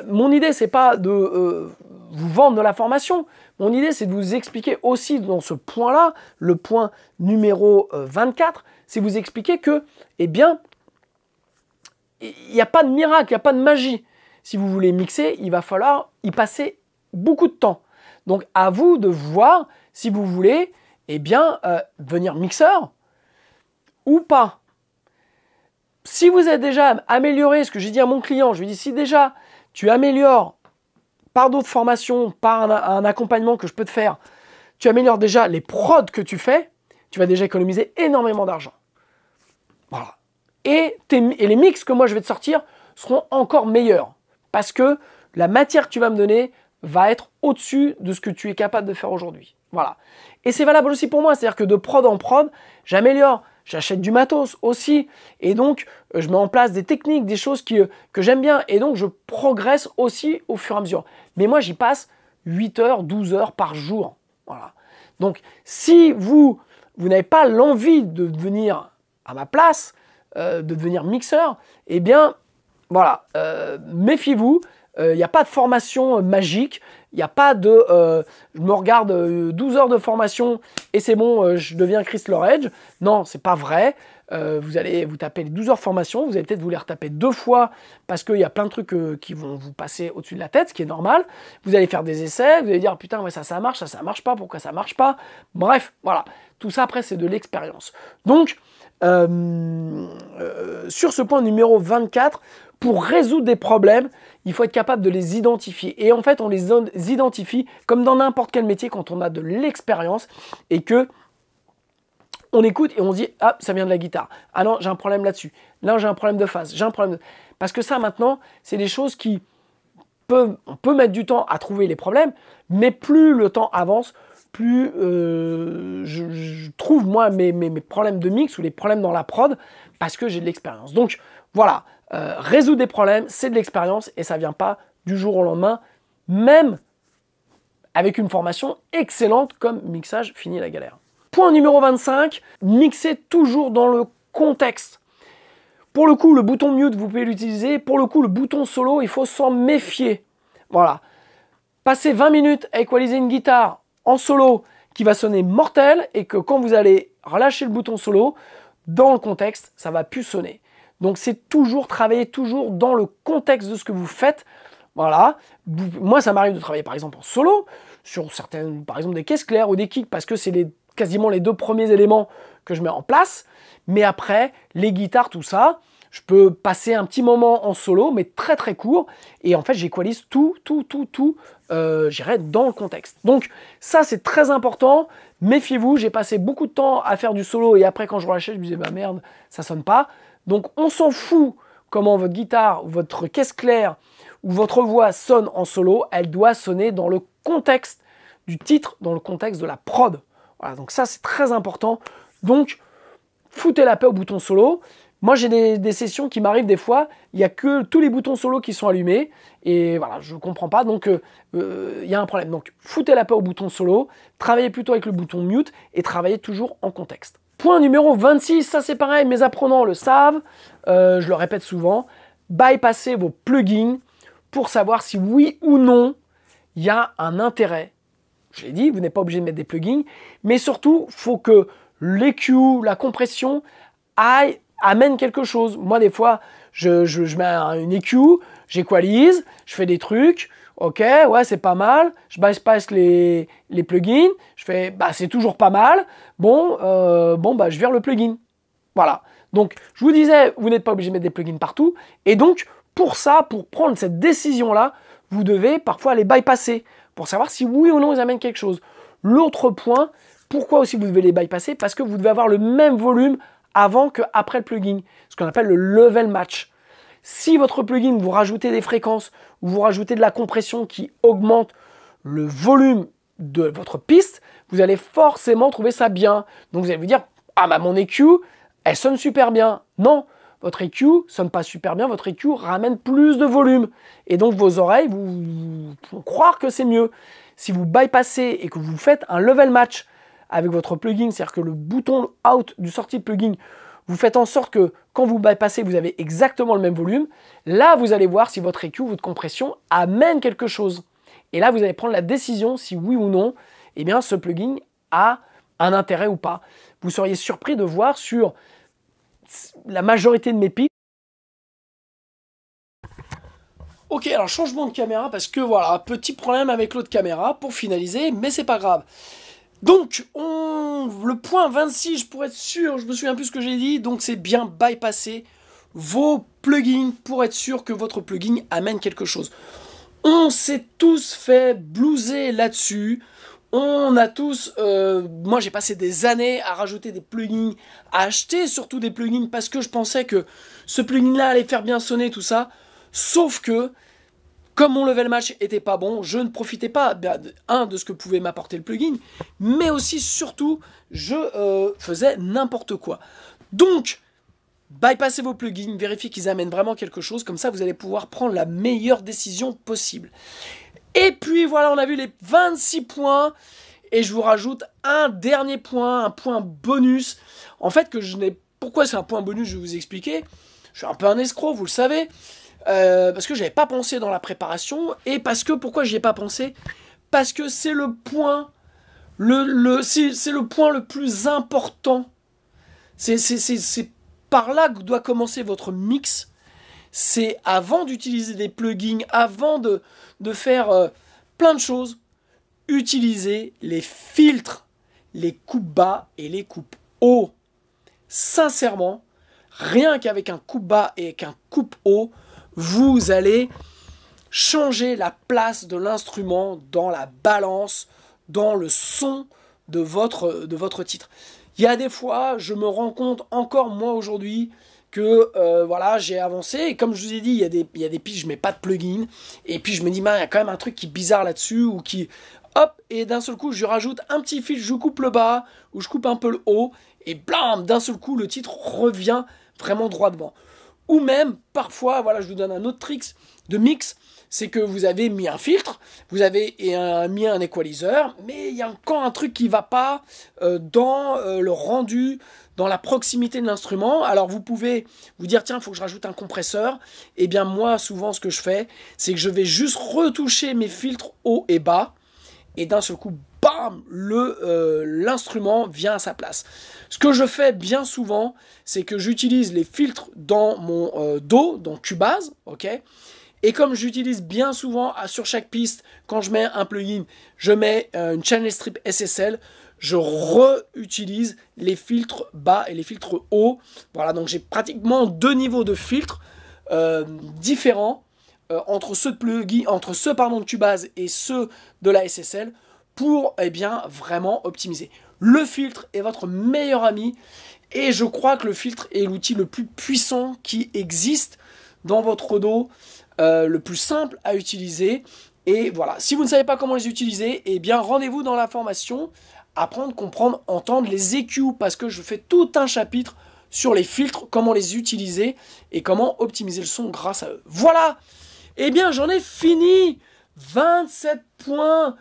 mon idée, c'est pas de vous vendre de la formation. Mon idée, c'est de vous expliquer aussi dans ce point-là, le point numéro 24, c'est vous expliquer que, eh bien, il n'y a pas de miracle, il n'y a pas de magie. Si vous voulez mixer, il va falloir y passer beaucoup de temps. Donc, à vous de voir si vous voulez, eh bien, devenir mixeur ou pas. Si vous êtes déjà amélioré, ce que j'ai dit à mon client, je lui dis si déjà tu améliores par d'autres formations, par un accompagnement que je peux te faire, tu améliores déjà les prods que tu fais, tu vas déjà économiser énormément d'argent. Voilà. Et les mix que moi je vais te sortir seront encore meilleurs parce que la matière que tu vas me donner va être au-dessus de ce que tu es capable de faire aujourd'hui. Voilà. Et c'est valable aussi pour moi, c'est-à-dire que de prod en prod, j'améliore. J'achète du matos aussi. Et donc, je mets en place des techniques, des choses que j'aime bien. Et donc, je progresse aussi au fur et à mesure. Mais moi, j'y passe 8 heures, 12 heures par jour. Voilà. Donc, si vous n'avez pas l'envie de venir à ma place, de devenir mixeur, eh bien, voilà, méfiez-vous. Il n'y a pas de formation magique. Il n'y a pas de je me regarde 12 heures de formation et c'est bon, je deviens Chris Loredge. Non, c'est pas vrai. Vous allez vous taper les 12 heures de formation, vous allez peut-être vous les retaper 2 fois parce qu'il y a plein de trucs qui vont vous passer au-dessus de la tête, ce qui est normal. Vous allez faire des essais, vous allez dire putain, ouais, ça marche, ça marche pas, pourquoi ça marche pas. Bref, voilà. Tout ça après, c'est de l'expérience. Donc, sur ce point numéro 24, pour résoudre des problèmes, il faut être capable de les identifier. Et en fait, on les identifie comme dans n'importe quel métier quand on a de l'expérience et que on écoute et on se dit « Ah, ça vient de la guitare. Ah non, j'ai un problème là-dessus. Là, j'ai un problème de phase. J'ai un problème de... » Parce que ça, maintenant, c'est des choses qui peuvent... On peut mettre du temps à trouver les problèmes, mais plus le temps avance, plus je trouve, moi, mes problèmes de mix ou les problèmes dans la prod parce que j'ai de l'expérience. Donc, voilà. Résoudre des problèmes, c'est de l'expérience et ça ne vient pas du jour au lendemain, même avec une formation excellente comme mixage fini la galère. Point numéro 25, mixer toujours dans le contexte. Pour le coup, le bouton mute, vous pouvez l'utiliser. Pour le coup, le bouton solo, il faut s'en méfier. Voilà. Passer 20 minutes à équaliser une guitare en solo qui va sonner mortel et que quand vous allez relâcher le bouton solo, dans le contexte, ça va plus sonner. Donc c'est toujours travailler toujours dans le contexte de ce que vous faites. Voilà. Moi, ça m'arrive de travailler par exemple en solo, sur certaines, par exemple des caisses claires ou des kicks, parce que c'est quasiment les 2 premiers éléments que je mets en place. Mais après, les guitares, tout ça, je peux passer un petit moment en solo, mais très très court. Et en fait, j'équalise tout, j'irai dans le contexte. Donc ça, c'est très important. Méfiez-vous, j'ai passé beaucoup de temps à faire du solo et après, quand je relâchais, je me disais, bah merde, ça sonne pas. Donc on s'en fout comment votre guitare, votre caisse claire ou votre voix sonne en solo, elle doit sonner dans le contexte du titre, dans le contexte de la prod. Voilà, donc ça c'est très important. Donc foutez la paix au bouton solo. Moi j'ai des sessions qui m'arrivent des fois, il n'y a que tous les boutons solo qui sont allumés et voilà, je ne comprends pas, donc il y a un problème. Donc foutez la paix au bouton solo, travaillez plutôt avec le bouton mute et travaillez toujours en contexte. Point numéro 26, ça c'est pareil, mes apprenants le savent, je le répète souvent, bypassez vos plugins pour savoir si oui ou non il y a un intérêt. Je l'ai dit, vous n'êtes pas obligé de mettre des plugins, mais surtout, il faut que l'EQ, la compression, amène quelque chose. Moi, des fois, je mets une EQ, j'équalise, je fais des trucs, ok, ouais, c'est pas mal, je bypass les plugins, je fais, bah, c'est toujours pas mal, bon, bah, je vire le plugin. Voilà. Donc, je vous disais, vous n'êtes pas obligé de mettre des plugins partout, et donc, pour ça, pour prendre cette décision-là, vous devez parfois les bypasser, pour savoir si oui ou non ils amènent quelque chose. L'autre point, pourquoi aussi vous devez les bypasser? Parce que vous devez avoir le même volume avant qu'après le plugin, ce qu'on appelle le level match. Si votre plugin, vous rajoutez des fréquences ou vous rajoutez de la compression qui augmente le volume de votre piste, vous allez forcément trouver ça bien. Donc vous allez vous dire, ah bah mon EQ, elle sonne super bien. Non, votre EQ sonne pas super bien, votre EQ ramène plus de volume. Et donc vos oreilles vont croire que c'est mieux. Si vous bypassez et que vous faites un level match avec votre plugin, c'est-à-dire que le bouton out du sortie de plugin, vous faites en sorte que quand vous bypassez, vous avez exactement le même volume. Là, vous allez voir si votre EQ, votre compression amène quelque chose. Et là, vous allez prendre la décision si oui ou non, eh bien, ce plugin a un intérêt ou pas. Vous seriez surpris de voir sur la majorité de mes pics. Ok, alors changement de caméra parce que voilà, petit problème avec l'autre caméra pour finaliser, mais c'est pas grave. Donc, le point 26, pour être sûr, je me souviens plus ce que j'ai dit, donc c'est bien bypasser vos plugins pour être sûr que votre plugin amène quelque chose. On s'est tous fait blouser là-dessus. On a tous, moi j'ai passé des années à rajouter des plugins, à acheter surtout des plugins parce que je pensais que ce plugin-là allait faire bien sonner tout ça. Sauf que, comme mon level match était pas bon, je ne profitais pas de ce que pouvait m'apporter le plugin, mais aussi surtout je faisais n'importe quoi. Donc, bypassez vos plugins, vérifiez qu'ils amènent vraiment quelque chose, comme ça vous allez pouvoir prendre la meilleure décision possible. Et puis voilà, on a vu les 26 points, et je vous rajoute un dernier point, un point bonus. En fait, pourquoi c'est un point bonus, je vais vous expliquer. Je suis un peu un escroc, vous le savez, parce que je n'avais pas pensé dans la préparation, et pourquoi j'y ai pas pensé? Parce que c'est le point, c'est le point le plus important. C'est par là que doit commencer votre mix. C'est avant d'utiliser des plugins, avant de faire plein de choses, utilisez les filtres, les coupes bas et les coupes haut. Sincèrement, rien qu'avec un coupe bas et qu'un coupe haut, vous allez changer la place de l'instrument dans la balance, dans le son de votre titre. Il y a des fois, je me rends compte encore moi aujourd'hui que voilà, j'ai avancé et comme je vous ai dit, il y a des pistes, je mets pas de plugin et puis je me dis, il y a quand même un truc qui est bizarre là-dessus ou qui, hop, et d'un seul coup, je rajoute un petit filtre, je coupe le bas ou je coupe un peu le haut et blam, d'un seul coup, le titre revient vraiment droit devant. Ou même, parfois, voilà, je vous donne un autre trick de mix, c'est que vous avez mis un filtre, vous avez mis un equalizer, mais il y a encore un truc qui ne va pas dans le rendu, dans la proximité de l'instrument. Alors vous pouvez vous dire, tiens, il faut que je rajoute un compresseur. Eh bien moi, souvent, ce que je fais, c'est que je vais juste retoucher mes filtres haut et bas, et d'un seul coup, bam, l'instrument vient à sa place. Ce que je fais bien souvent, c'est que j'utilise les filtres dans mon DAW, dans Cubase, ok. Et comme j'utilise bien souvent sur chaque piste, quand je mets un plugin, je mets une channel strip SSL, je réutilise les filtres bas et les filtres hauts. Voilà, donc j'ai pratiquement deux niveaux de filtres différents entre ceux de Cubase et ceux de la SSL pour bien vraiment optimiser. Le filtre est votre meilleur ami et je crois que le filtre est l'outil le plus puissant qui existe dans votre DAW. Le plus simple à utiliser. Et voilà, si vous ne savez pas comment les utiliser, eh bien rendez-vous dans la formation apprendre, comprendre, entendre les EQ, parce que je fais tout un chapitre sur les filtres, comment les utiliser et comment optimiser le son grâce à eux. Voilà, eh bien j'en ai fini. 27 points.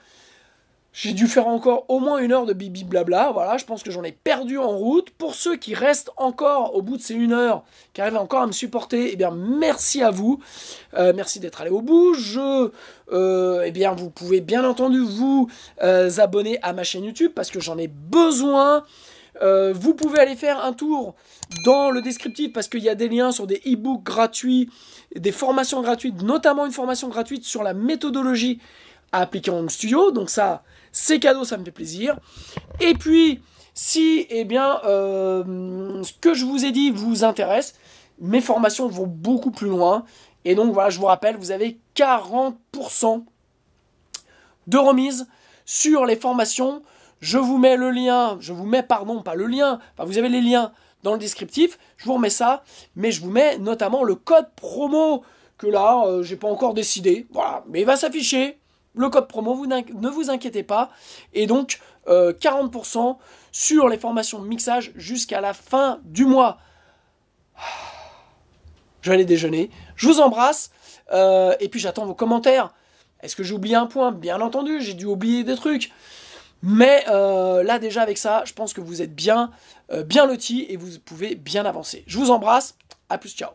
J'ai dû faire encore au moins 1 heure de bibi blabla, voilà, je pense que j'en ai perdu en route. Pour ceux qui restent encore au bout de ces 1 heure, qui arrivent encore à me supporter, eh bien merci à vous, merci d'être allé au bout. Eh bien vous pouvez bien entendu vous abonner à ma chaîne YouTube parce que j'en ai besoin. Vous pouvez aller faire un tour dans le descriptif parce qu'il y a des liens sur des e-books gratuits, des formations gratuites, notamment une formation gratuite sur la méthodologie à appliquer en home studio, donc ça c'est cadeau, ça me fait plaisir. Et puis si ce que je vous ai dit vous intéresse, mes formations vont beaucoup plus loin et donc voilà, je vous rappelle, vous avez 40% de remise sur les formations. Je vous mets le lien, pas le lien, enfin vous avez les liens dans le descriptif, je vous remets ça, mais je vous mets notamment le code promo, que là, j'ai pas encore décidé, voilà, mais il va s'afficher, le code promo, ne vous inquiétez pas, et donc 40% sur les formations de mixage jusqu'à la fin du mois. Je vais aller déjeuner, je vous embrasse, et puis j'attends vos commentaires. Est-ce que j'ai oublié un point? Bien entendu, j'ai dû oublier des trucs. Mais là déjà avec ça, je pense que vous êtes bien lotis et vous pouvez bien avancer. Je vous embrasse, à plus, ciao.